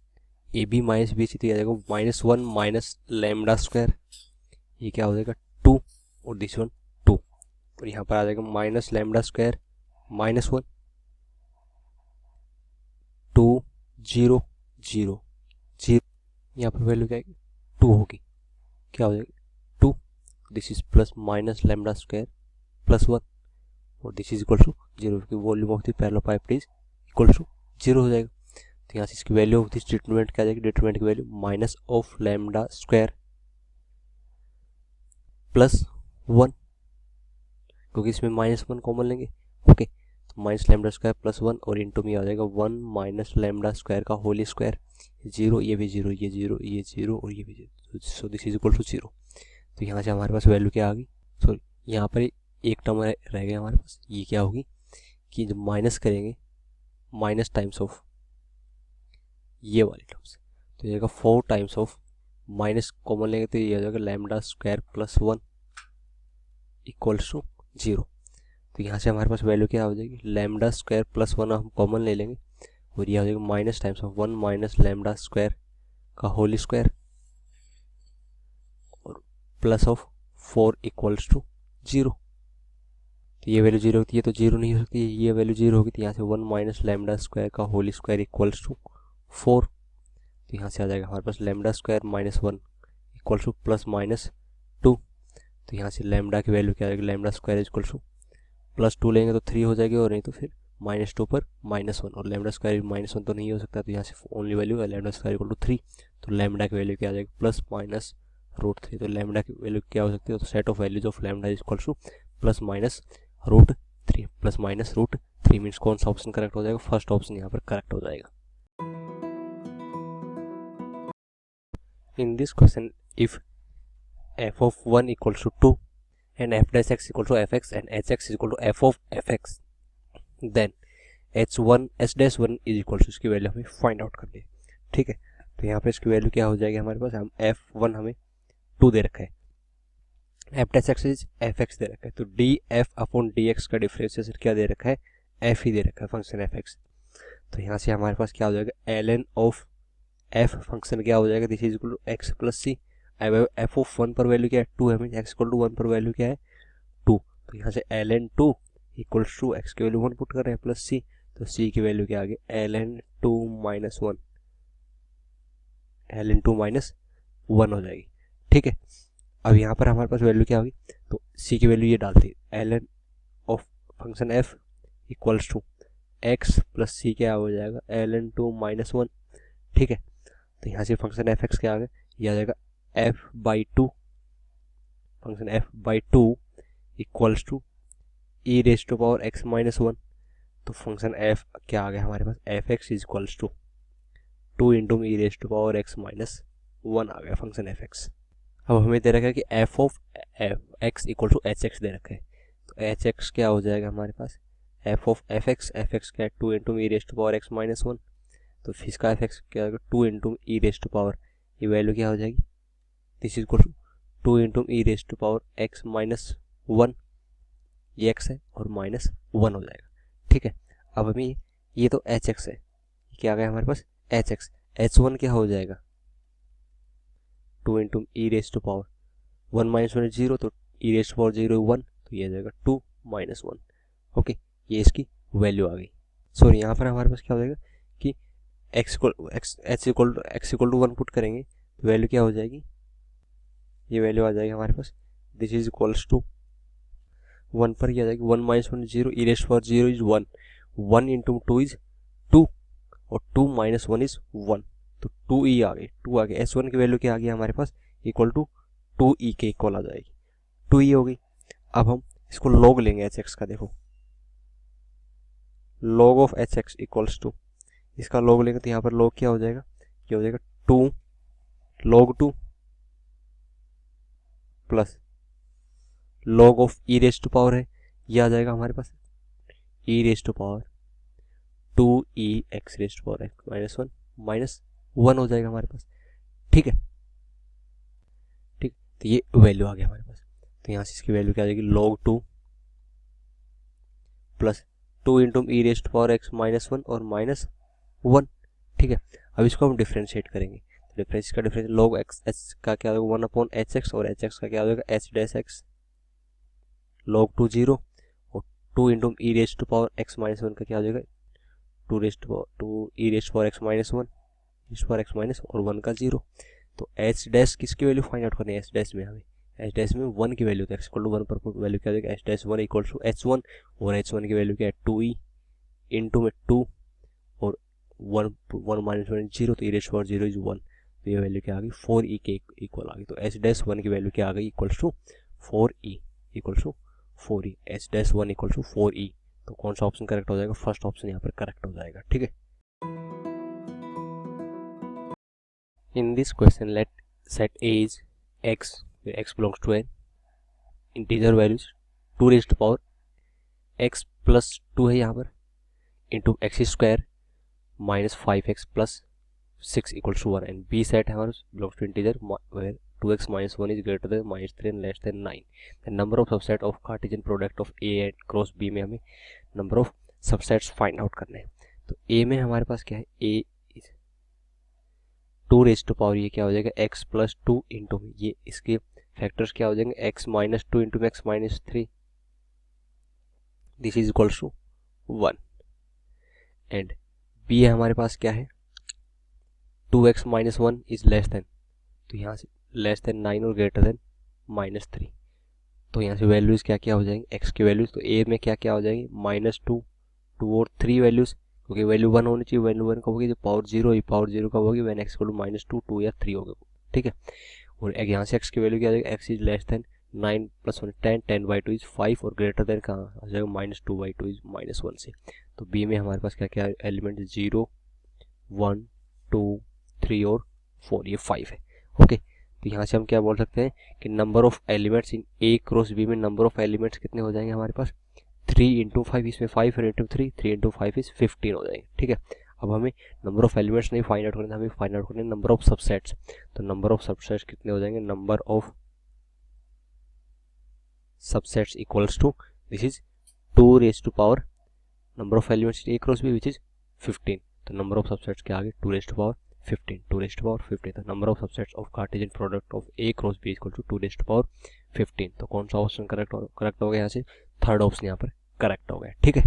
AB माइनस BC तो आ जाएगा -1 माइनस लैम्डा स्क्वायर, ये क्या हो जाएगा 2 और दिस वन 2, और यहाँ पर आ जाएगा माइनस लैम्डा स्क्वायर -1 2 0 0 0, यहाँ पर वैल्यू क्या आएगी 2 होगी, क्या हो जाएगी 2, this is plus minus lambda square +1 और दिस इज इक्वल टू 0, की volume of the parallelepiped is equal to 0 हो जाएगा। तो यहाँ से इसकी वैल्यू ऑफ दिस डिटरमिनेंट क्या आ जाएगी, डिटरमिनेंट की value minus of lambda square +1, क्योंकि इसमें -1 कॉमन लेंगे। ओके, तो माइनस लैम्डा स्क्वायर +1 और इंटू में आ जाएगा 1 माइनस लैम्डा स्क्वायर का होल स्क्वायर, 0 ये भी 0 ये 0 ये 0 और ये भी 0, so this is equal to 0। तो यहाँ से हमारे पास वैल्यू क्या आ गई, सॉरी यहाँ पर एक टर्म रह गया हमारे पास, ये क्या होगी कि जब माइनस करेंगे माइनस टाइम्स ऑफ ये वाली टर्म्स, तो ये आएगा 4 टाइम्स ऑफ माइनस कॉमन लेंगे तो ये आ जाएगा lambda square plus 1 equals to 0। तो यहाँ से हमारे पास वैल्यू क्या हो जाएगी, लैम्डा स्क्वायर प्लस 1 हम कॉमन ले लेंगे और ये हो जाएगा minus times of 1 minus lambda square का होल स्क्वायर और प्लस ऑफ 4 इक्वल्स टू 0। तो ये वैल्यू 0 होती है तो 0 नहीं हो सकती, ये वैल्यू 0 होगी तो यहाँ से 1 माइनस लैम्डा स्क्वायर का होल स्क्वायर इक्वल्स टू 4। तो यहाँ से आ जाएगा हमारे पास lambda square minus 1 equals to plus minus 2। तो यहाँ से लैम्डा की वैल्यू क्या आ जाएगी, lambda square equals to plus 2 लेंगे तो 3 हो जाएगी और नहीं तो फिर -2 पर -1 और लैम्डा स्क्वायर -1 तो नहीं हो सकता, तो यहाँ से ओनली वैल्यू है लैम्डा स्क्वायर इक्वल टू 3। तो लैम्डा की वैल्यू क्या आ जाएगी प्लस माइनस √3। तो लैम्डा की वैल्यू क्या हो सकती है, तो set of values of lambda is equal to plus minus √3 plus minus √3 means कौन सा ऑप्शन करेक्ट हो जाएगा, फर्स्ट ऑप्शन यहाँ पर करेक्ट हो जाएगा। In this question if f of 1 equals to 2 and f dash x equal to fx and hx is equal to f of fx, then h1 h dash 1 is equal to, इसकी value हमें find out करनी है। ठीक है, तो यहाँ पे इसकी वैल्यू क्या हो जाएगी हमारे पास, हम f1 हमें 2 दे रखा है, f dash x is fx दे रखा है, तो df अपॉन dx का डिफरेंशिएशन क्या दे रखा है, f ही दे रखा है फंक्शन fx। तो यहाँ से हमारे पास क्या हो जाएगा, ln ऑफ f फंक्शन क्या हो जाएगा, this is equal to x plus C. F of 1 पर वैल्यू क्या है 2 है, एक्स इक्वल टू 1 पर वैल्यू क्या है 2। तो यहाँ से ln 2 इक्वल्स टू एक्स की वैल्यू 1 पुट कर रहे हैं प्लस सी, तो सी की वैल्यू क्या आ गई ln 2 माइनस 1, ln 2 माइनस 1 हो जाएगी। ठीक है, अब यहाँ पर हमारे पास वैल्यू क्या होगी, तो सी की वैल्यू ये डालती है ln of function F equals to X plus C क्या हो जाएगा ln 2 माइनस 1। ठीक है, तो यहाँ से फंक्शन एफ एक्स क्या आ गया, ये आ जाएगा f/2 function f/2 equals to e raise to power x minus 1। तो फंक्शन f क्या आ गया हमारे पास, F x is equals to 2 into e raise to power x minus 1 आ गया फंक्शन एफ एक्स। अब हमें दे रखा है कि f of x equal to H X दे रखा है, तो एच एक्स क्या हो जाएगा हमारे पास, f ऑफ एफ एक्स क्या है 2 into e raise to power x minus 1। तो फिर इसका एफ एक्स क्या होगा 2 into e raise to power, ये वैल्यू क्या हो जाएगी, this is equal to 2 into e raise to power x minus 1, ये x है और माइनस 1 हो जाएगा। ठीक है, अब हमें ये तो एच एक्स है, क्या आ गया हमारे पास एच एक्स, h1 क्या हो जाएगा 2 into e raise to power 1 minus 1 0, तो ई रेज टू पावर 0 1, तो ये आ जाएगा 2 माइनस 1। ओके, ये इसकी वैल्यू आ गई। सॉरी यहाँ पर हमारे पास क्या हो जाएगा कि x इक्वल टू 1 पुट करेंगे तो वैल्यू क्या हो जाएगी, ये वैल्यू आ जाएगी हमारे पास, दिस इज इक्वल्स टू 1 पर ये आ जाएगी 1 minus 1 0, e raise power 0 is 1, 1 into 2 is 2 और 2 माइनस 1 इज 1, तो 2e आ गई, 2 आ गई, s1 की वैल्यू क्या आ गई हमारे पास इक्वल टू 2e के इक्वल आ जाएगी, 2e हो गई। अब हम इसको लॉग लेंगे एच एक्स का, देखो log of H x equals to, इसका लॉग लेंगे तो यहाँ पर लॉग क्या हो जाएगा, क्या हो जाएगा 2 log 2 plus log of E raise to power है, ये आ जाएगा हमारे पास E raise to power 2e X raise to power x minus 1 minus 1 हो जाएगा हमारे पास। ठीक है, ठीक, तो ये वैल्यू आ गया हमारे पास, तो यहाँ से इसकी वैल्यू क्या आ जाएगी log 2 plus 2 into e raise to power x minus 1 और माइनस 1। ठीक है, अब इसको हम डिफ्रेंशिएट करेंगे, डिफरेंस का डिफरेंस log x h का क्या होगा 1 अपॉन एच एक्स और एच एक्स का क्या हो जाएगा h डैश x log 2 0 और 2 into e raise to power x minus 1 का क्या हो जाएगा 2 raise to e raise to power x minus 1 raise to power x minus और 1 का 0। तो h डैश किसकी वैल्यू फाइंड आउट करनी है, h डैश में हमें h डैश में 1 की वैल्यू, तो x इक्वल टू 1 पर वैल्यू क्या हो जाएगा h dash 1 equal to h1 और h1 की वैल्यू क्या है 2e इंटू में 2 और 1 माइनस 1 0, तो e raise to power 0 is 1, तो ये वैल्यू क्या आ गई 4e के इक्वल आ गई। तो h डैश 1 की वैल्यू क्या आ गई equals to 4e equals to 4e, h dash 1 equals to 4e। तो कौन सा ऑप्शन करेक्ट हो जाएगा, फर्स्ट ऑप्शन यहाँ पर करेक्ट हो जाएगा। ठीक है, in this question let set a is x फिर x belongs to an integer values 2 raise to power x plus 2 है यहाँ पर into x square minus 5x plus 6 equals to 1 and B set है हमारा belongs to integer where 2x minus 1 is greater than minus 3 and less than 9. The number of subset of Cartesian product of A and cross B में हमें number of subsets find out करने हैं. तो A में हमारे पास क्या है, A is 2 raised to power, ये क्या हो जाएगा x plus 2 into, ये इसके फैक्टर्स क्या हो जाएंगे x minus 2 into x minus 3, this is equals to 1. And B है हमारे पास क्या है 2x minus 1 is less than, तो यहाँ से लेस देन 9 और ग्रेटर देन माइनस 3, तो यहाँ से वैल्यूज़ क्या क्या हो जाएंगे x की वैल्यूज़, तो a में क्या क्या हो जाएंगी -2, 2 और 3 वैल्यूज़, क्योंकि वैल्यू 1 होनी चाहिए, वैल्यू 1 कब होगी जब पावर 0 ही, पावर 0 कब होगी व्हेन x इक्वल टू -2, 2 या 3 होगा, ठीक है. और यहाँ से x की वैल्यू क्या आ जाएगी, x is less then 9 plus 1 10, 10/2 is 5 और ग्रेटर देन कहाँ आ जाएगा -2/2 इज -1 से. तो b में हमारे पास क्या क्या एलिमेंट 0 1 2 3 और 4, ये 5 है. ओके, तो यहाँ से हम क्या बोल सकते हैं कि number of elements in A cross B में नंबर ऑफ एलिमेंट्स कितने हो जाएंगे हमारे पास 3 इंटू 5, इसमें 5 इंटू 3, 3 इंटू 5 इज 15 हो जाएंगे, ठीक है. अब हमें नंबर ऑफ एलिमेंट्स नहीं फाइंड आउट करना, हमें फाइंड आउट करना है नंबर ऑफ सबसेट्स. तो नंबर ऑफ सबसेट्स कितने हो जाएंगे, number of subsets equals to this is 2 raise to power number of elements in A cross B which is 15. तो नंबर ऑफ सबसेट्स के आगे 2 raise to power 15, 2 raised to power 15. The number of subsets of Cartesian product of A cross B is equal to 2 raised to power 15. तो कौन सा option correct हो गया, यहाँ से थर्ड ऑप्शन यहाँ पर करेक्ट हो गया, ठीक है.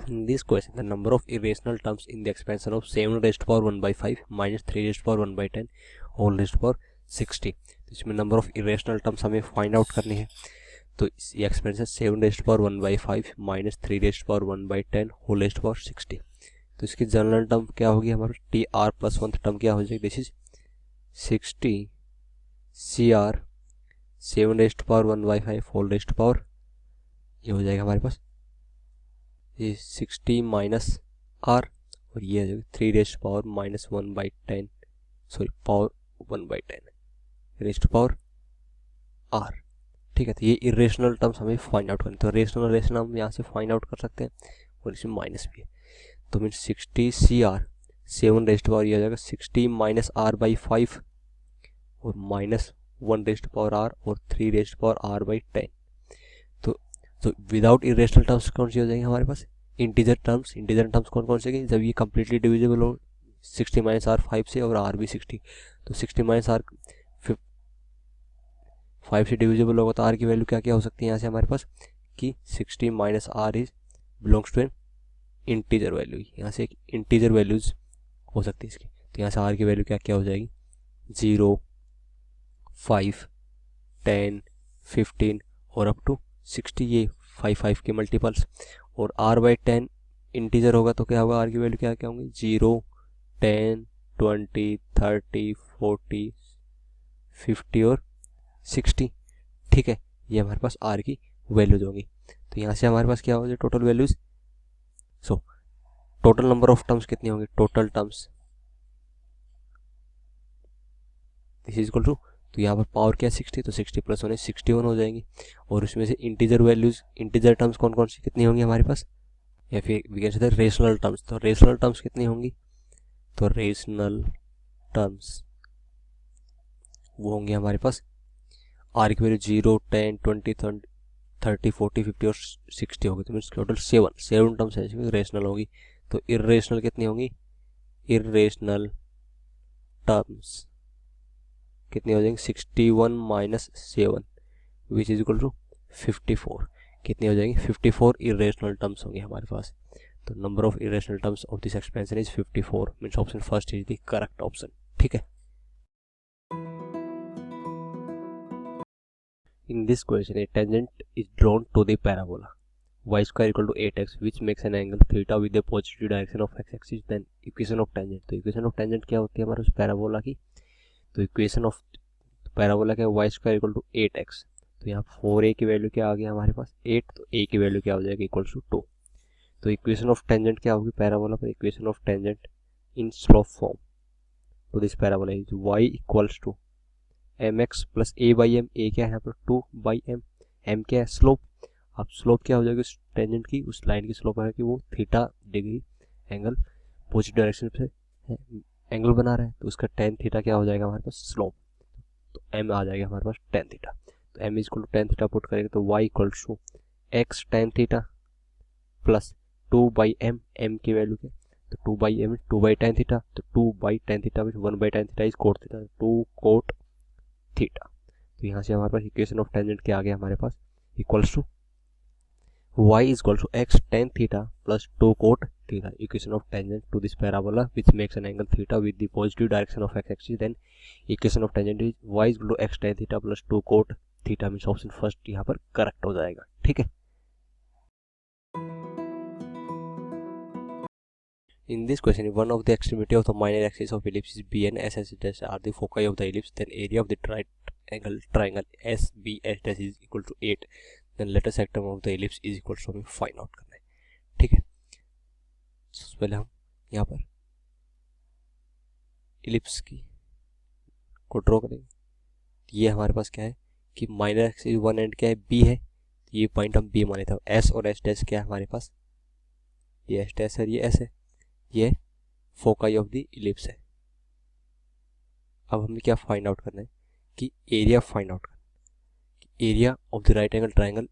In this question, the number of irrational terms in the expansion of 7 raised to power 1/5 minus 3 raised to power 1/10 whole raised to power 60. इसमें नंबर ऑफ irrational terms हमें फाइंड आउट करनी है. तो ये expansion 7 raised to power 1/5 minus 3 raised to power 1/10 whole raised to power 60. तो इसकी general term क्या होगी हमारा टी आर प्लस 1 टर्म क्या हो जाएगी, this is 60 CR 7 raised to power 1/5 whole raised to power, ये हो जाएगा हमारे पास ये 60 माइनस आर और ये हो जाएगा 3 raised to power -1/10 sorry power 1/10 raised to power R, ठीक है. तो ये इरेशनल टर्म्स हमें फाइंड आउट करनी, तो रेशनल हम यहाँ से फाइंड आउट कर सकते हैं और इसमें माइनस भी है. तो mean 60 CR 7 raised to power ये आ जाएगा 60 माइनस R/5 और minus 1 raised to power R और 3 रेज़्ड टू पावर R/10. तो विदाउट इरेशनल टर्म्स कौन सी हो जाएंगे हमारे पास, इंटीजर टर्म्स कौन कौन से, जब ये कम्प्लीटली डिविजिबल हो 60 माइनस R 5 से और R भी 60, तो 60 माइनस R 5 से डिविजिबल होगा तो R की वैल्यू क्या क्या हो सकती है यहाँ से हमारे पास कि 60 minus R is belongs to an integer value, यहाँ से एक इंटीजर वैल्यूज हो सकती है इसकी. तो यहाँ से R की वैल्यू क्या क्या हो जाएगी 0 5 10 15 और अप टू 60, ये 5 के मल्टीपल्स. और R/10 इंटीजर होगा तो क्या होगा, R की वैल्यू क्या क्या होंगी 0 10 20 30 40 50 और 60, ठीक है. ये हमारे पास R की वैल्यूज होंगी. तो यहाँ से हमारे पास क्या हो जाए total values, so total number of terms कितनी होंगी, total terms this is equal to, तो यहाँ पर पावर क्या है 60, तो 60 प्लस 1 61 हो जाएंगी. और उसमें से इंटीजर वैल्यूज इंटीजर टर्म्स कौन कौन सी कितनी होंगी हमारे पास, या फिर we can say rational terms, तो रेशनल टर्म्स कितनी होंगी, तो रेशनल टर्म्स वो होंगे हमारे पास R की वैल्यू 0 10 20 30 40 50 और 60 होगी. तो मीन्स टोटल 7 टर्म्स है रेशनल होगी. तो इरेशनल कितनी होंगी, इरेशनल टर्म्स कितनी हो जाएंगी 61 minus 7 which is equal to 54, कितनी हो जाएंगी 54 इरेशनल टर्म्स होंगे हमारे पास. तो number of irrational terms of this expansion is 54, means option first is the correct option, ठीक है. In this question, a tangent is drawn to the parabola y square equal to 8x, which makes an angle theta with the positive direction of x-axis. Then equation of tangent. तो equation of tangent क्या होती है हमारे उस parabola की, तो equation of parabola क्या है y square equal to 8x. तो यहाँ 4a की वैल्यू क्या आ गया हमारे पास 8, तो a की वैल्यू क्या हो जाएगी इक्वल टू 2. तो equation of tangent क्या होगी पैराबोला पर, equation of tangent in slope form to this parabola is y equals to mx plus a by m। a क्या है यहाँ पर 2 बाई m। m क्या है स्लोप। अब स्लोप क्या हो जाएगी उस टेंजेंट की, उस लाइन की स्लोप है कि वो theta degree angle positive direction से एंगल बना रहा है, तो उसका टेन थीटा क्या हो जाएगा हमारे पास स्लोप। तो m आ जाएगा हमारे पास टेन थीटा। तो m equal to tan theta put करेंगे तो y equal to x tan theta plus 2 by m। m की वैल्यू क्या, तो 2 by m 2 by tan theta, तो 2 by tan theta which 1 by tan theta is cot theta, 2 cot theta. तो यहाँ से हमारे पास इक्वेशन ऑफ टेंजेंट क्या आ गया हमारे पास equals to y is equal to x tan theta plus 2 cot theta, equation of tangent to this parabola which makes an angle theta with the positive direction of x axis, then equation of tangent is y is equal to x tan theta plus 2 cot theta, means option first यहाँ पर correct हो जाएगा। ठीक है, in this question one of the extremity of the minor axis of ellipse is b and s dash are the foci of the ellipse, then area of the triangle SBS dash is equal to 8, then latus rectum of the ellipse is equal to हमें find out करना है। ठीक है, सबसे पहले हम यहाँ पर एलिप्स की को ड्रॉ करेंगे। ये हमारे पास क्या है कि माइनर एक्सिस वन एंड क्या है बी है, तो ये पॉइंट हम बी माने थे। एस और एस डैश क्या है हमारे पास, ये एस डैश है, ये एस है, ये फोकाई ऑफ द एलिप्स है। अब हमें क्या फाइंड आउट करना है कि एरिया फाइंड आउट करना, area of the right angle triangle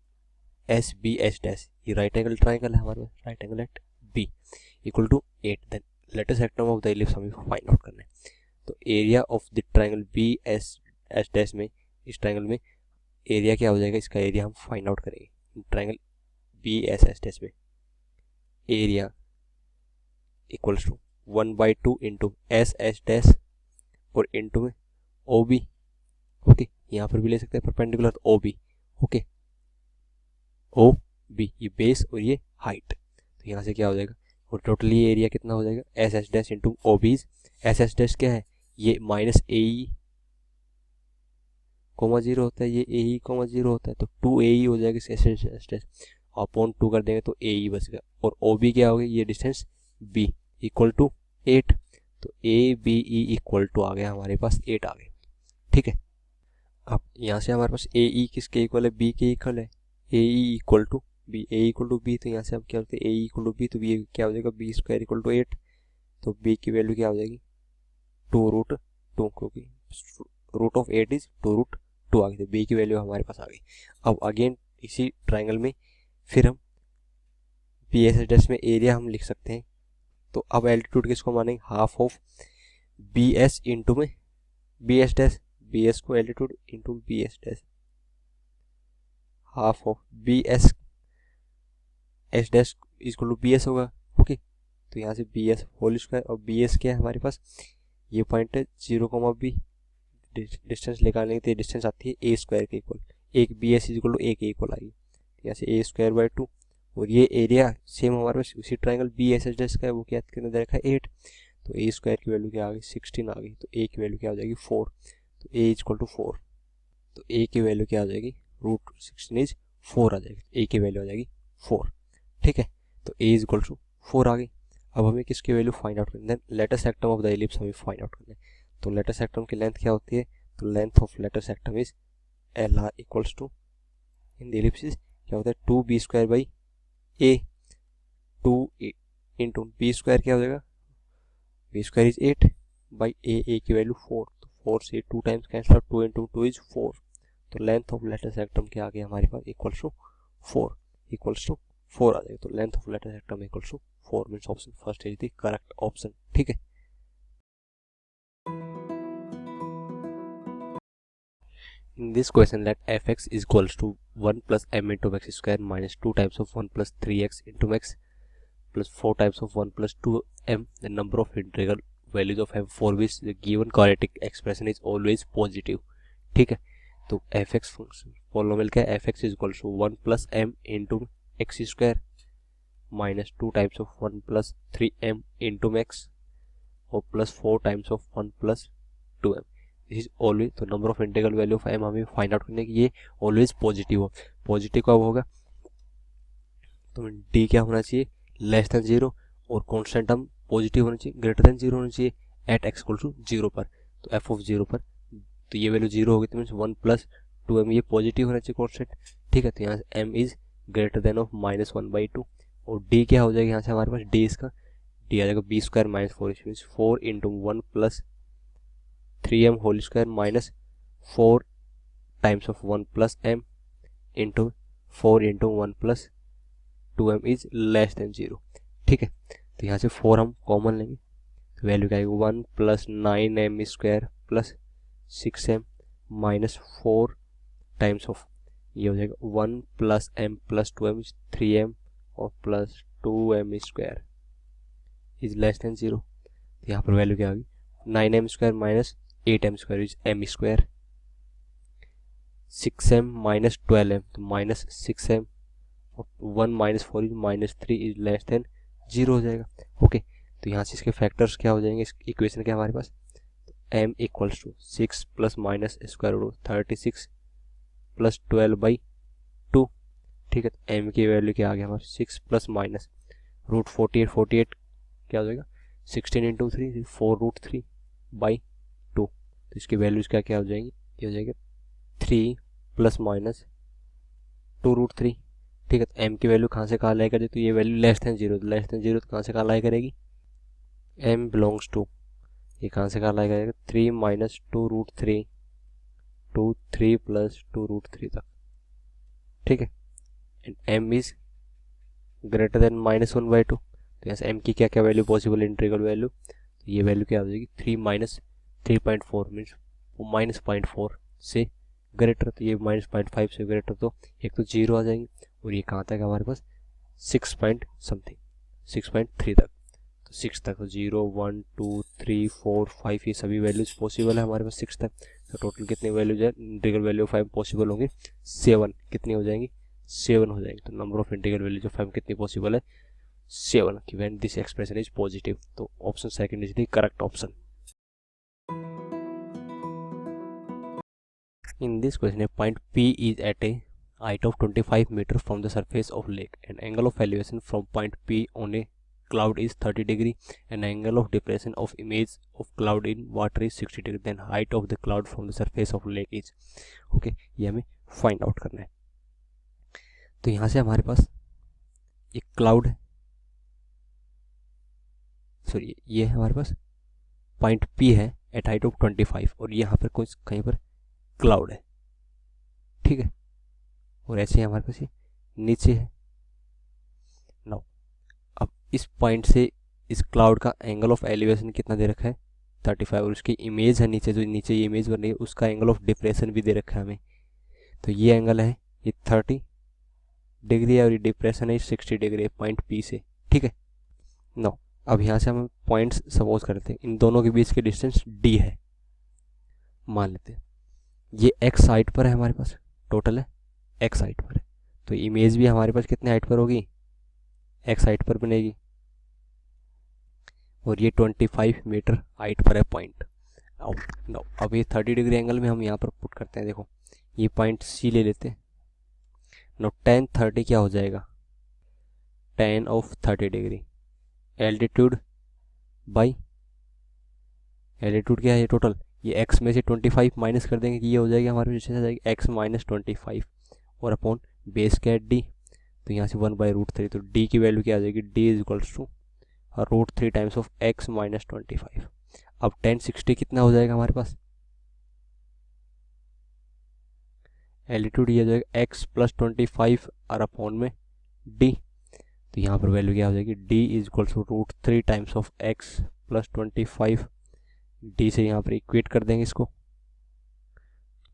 S B S dash, ये राइट एंगल ट्राइंगल है हमारे पास, right angle at B equal to 8, then latus rectum of the ellipse हमें फाइंड आउट करना है। तो area of the triangle B S S dash में, इस ट्राइंगल में एरिया क्या हो जाएगा, इसका एरिया हम फाइंड आउट करेंगे। Triangle B S S dash में area equals to 1/2 into S S dash और इंटू में ओ बी। ओके, यहाँ पर भी ले सकते हैं perpendicular O B. Okay, O B ये बेस और ये हाइट, तो यहाँ से क्या हो जाएगा और टोटली एरिया कितना हो जाएगा S S dash into O B. S S dash क्या है, ये माइनस ए ई कोमा 0 होता है, ये ए ई कोमा 0 होता है, तो 2 ए ई हो जाएगा एस एस डैश, अपॉन 2 कर देंगे तो ए ई बचेगा। और ओ बी क्या हो गया, ये डिस्टेंस बी इक्वल टू 8, तो A B E equal to आ गया हमारे पास 8 आ गया। ठीक है, अब यहाँ से हमारे पास ए ई किसके इक्वल है, बी के इक्वल है, A E equal to B, A equal to B, तो यहाँ से हम क्या करते हैं ए इक्वल टू बी, तो बी क्या हो जाएगा बी स्क्वायर इक्वल टू 8, तो बी की वैल्यू क्या हो जाएगी 2√2, क्योंकि रूट ऑफ 8 इज 2√2 आ गई, तो बी की वैल्यू हमारे पास आ गई। अब अगेन इसी ट्राइंगल में फिर हम बी एस डैश में एरिया हम लिख सकते हैं, तो अब एल्टीट्यूड किसको मानेंगे, half of B S into में B S dash, B S को altitude into B S dash, half of B S S dash equal to B S होगा। ओके, तो यहाँ से बी एस होल स्क्वायर, और B S क्या है हमारे पास, ये पॉइंट है 0, बी डिस्टेंस निकालने की डिस्टेंस आती है ए स्क्वायर के इक्वल, एक बी एस इक्वल टू ए के इक्वल आएगी, यहाँ से ए स्क्वायर बाई 2, और ये एरिया सेम हमारे पास उसी triangle B S S dash का है, वो क्या कितना दे रखा है 8, तो ए स्क्वायर की वैल्यू क्या आ गई 16 आ गई, तो ए की वैल्यू क्या हो जाएगी 4, तो ए इक्वल टू 4, तो ए की वैल्यू क्या हो जाएगी √16 इज 4 आ जाएगी, ए की वैल्यू आ जाएगी 4। ठीक है, तो ए इज इक्वल टू 4 आ गई। अब हमें किसकी वैल्यू फाइंड आउट करनी है, letter rectum of the ellipse हमें फाइंड आउट करना है। तो लेटर सेक्टम की लेंथ क्या होती है, तो length of latus rectum is L R equals to in the ellipse क्या होता है 2b square by A, 2 into B square क्या हो जाएगा, B square is 8 by A की वैल्यू 4, तो 4 से 2 times cancel out, 2 into 2 is 4, तो लेंथ ऑफ लेटर सेक्टम क्या आ गया हमारे पास इक्वल्स टू 4 आ जाएगा। तो length of latus rectum equals to 4 means option first is the correct option. ठीक है, in this question let fx is equals to 1 plus m into x square minus 2 times of 1 plus 3x into x plus 4 times of 1 plus 2m, the number of integral values of m for which the given quadratic expression is always positive। ठीक है, तो fx function polynomial क्या है, fx is equals to 1 plus m into x square minus 2 times of 1 plus 3m into x और plus 4 times of 1 plus 2m, this is always, तो number of integral value of m हमें find out करने की, ये always positive हो। Positive कब होगा, तो d क्या होना चाहिए लेस देन 0, और कांस्टेंट टर्म पॉजिटिव होना चाहिए, ग्रेटर देन 0 होना चाहिए, एट एक्स इक्वल टू 0 पर। तो एफ ऑफ 0 पर तो ये वैल्यू 0 होगी, तो मीन्स 1 प्लस 2m, ये पॉजिटिव होना चाहिए कॉन्स्टेंट, ठीक है। तो यहाँ से m is greater then of -1/2 और d क्या हो जाएगा यहाँ से हमारे पास, d इसका d आ जाएगा b square minus 4 means 4 into 1 plus 3m whole square minus 4 times of 1 plus m into 4 into 1 plus 2m is less than 0, ठीक है। तो यहाँ से 4 हम कॉमन लेंगे, तो वैल्यू क्या आएगी 1 plus 9m square plus 6m minus 4 times of ये हो जाएगा 1 plus m plus 2m 3m और plus 2m square is less than 0। तो यहाँ पर वैल्यू क्या होगी 9m square minus 8m square is m square, 6m minus 12m तो माइनस 6m और 1 minus 4 is minus 3 is less than 0 हो जाएगा, ओके। तो यहाँ से इसके फैक्टर्स क्या हो जाएंगे, इस इक्वेशन क्या हमारे पास, m equals to 6 plus minus square root 36 plus 12/2, ठीक है। तो m की वैल्यू क्या आ गया हमारे 6 प्लस माइनस रूट 48 क्या हो जाएगा 16 इंटू 3 4√3/2, तो इसकी वैल्यूज क्या क्या हो जाएंगी, ये हो जाएगा 3 प्लस माइनस 2√3, ठीक है। तो m की वैल्यू कहाँ से कहाँ लाई करेगी, तो ये वैल्यू लेस देन 0, तो कहाँ से कहाँ लाई करेगी, m बिलोंग्स टू ये कहाँ से कहाँ लाई करेगा 3 माइनस 2√3 टू 3 प्लस 2√3 तक, ठीक है। And m is greater then -1/2, तो यहाँ से m की क्या क्या वैल्यू पॉसिबल इंटीग्रल वैल्यू, तो ये वैल्यू क्या हो जाएगी 3 माइनस 3.4 मीन्स माइनस 0.4 से ग्रेटर, तो ये -0.5 से ग्रेटर, तो एक तो 0 आ जाएंगे और ये कहाँ तक है हमारे पास 6.3 तक, तो 6 तक तो 0 1 2 3 4 5 ये सभी वैल्यूज पॉसिबल है हमारे पास 6 तक। तो टोटल कितनी वैल्यूज है, इंटीग्रल वैल्यू 5 पॉसिबल होंगी 7, कितनी हो जाएंगी 7 हो जाएंगी। तो नंबर ऑफ इंटीग्रल वैल्यू जो 5 कितनी पॉसिबल है 7 की when this expression is positive, तो option second is the correct option. In this question, a point P is at a height of 25 meter from the surface of lake. An angle of elevation from point P on a cloud is 30 degree. An angle of depression of image of cloud in water is 60 degree. Then height of the cloud from the surface of lake is. Okay, ये हमें find out करना है। तो यहाँ से हमारे पास एक cloud है, सॉरी ये है हमारे पास पॉइंट P है एट हाइट ऑफ 25 और यहाँ पर कुछ कहीं पर क्लाउड है, ठीक है। और ऐसे ही हमारे पास ये नीचे है। नाउ अब इस पॉइंट से इस क्लाउड का एंगल ऑफ एलिवेशन कितना दे रखा है 35 और उसकी इमेज है नीचे, जो नीचे ये इमेज बन रही है उसका एंगल ऑफ डिप्रेशन भी दे रखा है हमें। तो ये एंगल है ये 30 डिग्री है और ये डिप्रेशन है 60 डिग्री है पॉइंट P से, ठीक है। नाउ अब यहाँ से हम पॉइंट्स सपोज करते हैं, इन दोनों के बीच की डिस्टेंस d है मान लेते हैं। ये x हाइट पर है हमारे पास, टोटल है x हाइट पर है, तो इमेज भी हमारे पास कितने हाइट पर होगी x हाइट पर बनेगी और ये 25 मीटर हाइट पर है पॉइंट। अब ये 30 डिग्री एंगल में हम यहाँ पर पुट करते हैं, देखो ये पॉइंट C ले लेते हैं। नो tan 30 क्या हो जाएगा tan of 30 degree altitude by altitude क्या है ये टोटल, ये x में से 25 माइनस कर देंगे कि ये हो जाएगी हमारे पास आ जाएगी x माइनस 25 और अपॉन बेस क्या है d, तो यहाँ से 1/√3, तो d की वैल्यू क्या आ जाएगी d is equals to √3 times of x minus 25। अब tan 60 कितना हो जाएगा हमारे पास, एल्टीट्यूड ये हो जाएगा x प्लस 25 और अपॉन में d, तो यहाँ पर वैल्यू क्या हो जाएगी d is equals to √3 times of x plus 25, d से यहाँ पर इक्वेट कर देंगे इसको,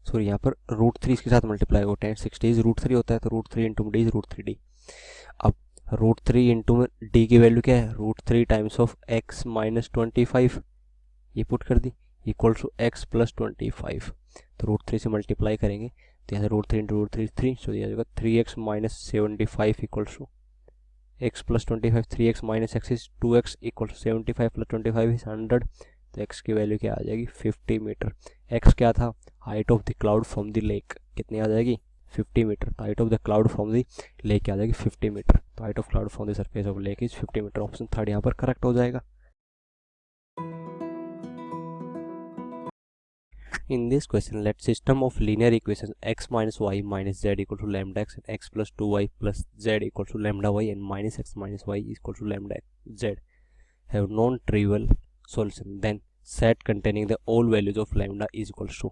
सॉरी यहाँ पर √3 इसके साथ मल्टीप्लाई हो, tan 60 इज √3 होता है तो √3 इंटू d इज √3d। अब √3 इंटू d की वैल्यू क्या है √3 टाइम्स ऑफ x माइनस 25, ये पुट कर दी इक्वल टू x प्लस 25, तो √3 से मल्टीप्लाई करेंगे तो यहाँ से √3 इंटू √3 3, सो दिया जाएगा 3x minus 75 equal to x plus 25, 3x minus x is 2x equal to 75 plus 25 is 100, तो x की वैल्यू क्या आ जाएगी 50 मीटर। x क्या था height of the cloud from the lake, कितनी आ जाएगी 50 मीटर, तो height of the cloud from the lake क्या आ जाएगी 50 मीटर, तो height of cloud from the surface of lake is 50 metre, option third यहाँ पर करेक्ट हो जाएगा। In this question, let system of linear equations x minus y minus z equal to lambda x and x plus 2y plus z equal to lambda y and minus x minus y equal to lambda z have non-trivial solution. Then set containing the all values of lambda is equals to,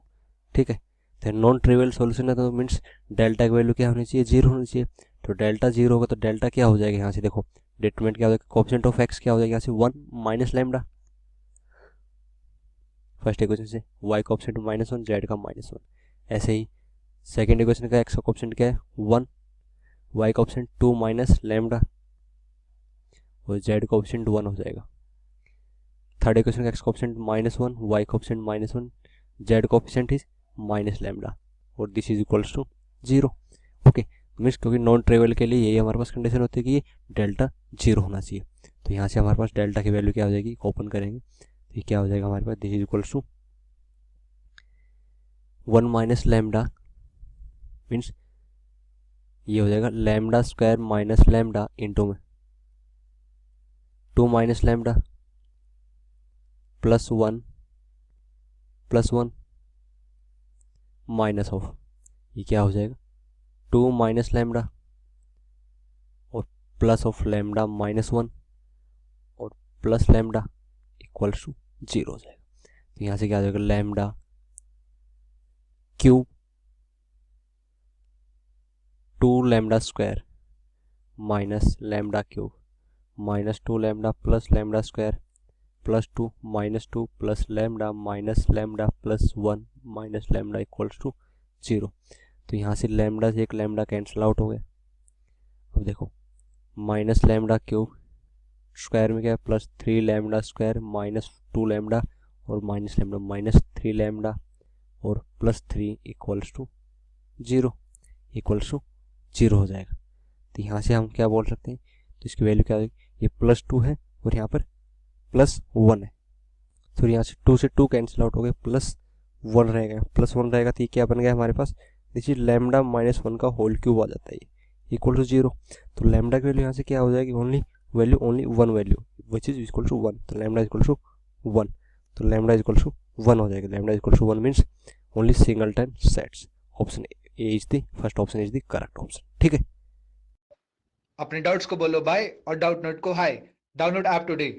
ठीक है, तो non trivial solution है तो means delta की value क्या होनी चाहिए, zero होनी चाहिए. तो डेल्टा जीरो होगा तो डेल्टा क्या हो जाएगा यहाँ से, देखो डिटरमिनेंट क्या हो जाएगा, कोएफिशिएंट ऑफ एक्स क्या हो जाएगा यहाँ से 1 माइनस लैम्डा फर्स्ट इक्वेशन से, y का कोएफिशिएंट -1 z का -1. ऐसे ही सेकंड इक्वेशन का x का कोएफिशिएंट क्या है 1, y का कोएफिशिएंट 2 माइनस लैम्डा और z का कोएफिशिएंट 1 हो जाएगा. थर्ड इक्वेशन का x का कोएफिशिएंट -1, y का कोएफिशिएंट -1, z का कोएफिशिएंट इज माइनस लैम्डा और this is equals to 0. Okay, means क्योंकि नॉन ट्रिवियल के लिए यही हमारे पास कंडीशन होती है कि ये डेल्टा 0 होना चाहिए. तो यहाँ से हमारे पास डेल्टा की वैल्यू क्या हो जाएगी, ओपन करेंगे तो ये क्या हो जाएगा हमारे पास, this is equals to 1 minus lambda, means ये हो जाएगा lambda square minus lambda into में 2 minus lambda plus 1 minus of, ये क्या हो जाएगा 2 माइनस लैम्डा और प्लस ऑफ लैम्डा -1 और प्लस लैम्डा इक्वल्स टू 0 हो जाएगा. तो यहाँ से क्या हो जाएगा lambda cube 2 lambda square minus lambda cube minus 2 lambda plus lambda square plus 2 minus 2 plus lambda minus lambda plus 1 minus lambda equals to 0. तो यहाँ से लैम्डा से एक लैम्डा कैंसिल आउट हो गया. अब देखो माइनस लैम्डा क्यूब स्क्वायर में क्या है plus 3 lambda square minus 2 lambda और माइनस लैम्डा माइनस 3 लैम्डा और plus 3 equals to 0 equals to 0 हो जाएगा. तो यहाँ से हम क्या बोल सकते हैं, तो इसकी वैल्यू क्या होगी, ये प्लस 2 है और यहाँ पर प्लस 1 है. तो यहाँ से 2 से 2 कैंसिल आउट हो गए, प्लस 1 रहेगा, प्लस 1 रहेगा तो ये क्या बन गया हमारे पास, दिस इज लैम्डा -1 का होल क्यूब आ जाता है ये इक्वल टू 0. तो लैम्डा की वैल्यू यहाँ से क्या हो जाएगी, only 1 value which is equal to 1. तो लैम्डा इक्वल टू 1, तो लैम्डा इक्वल टू 1 हो जाएगा. Lambda equal to 1 means only singleton sets. Option A is the first option is the correct option. ठीक है, अपने डाउट्स को बोलो बाय और डाउट नोट को हाय. Download app today.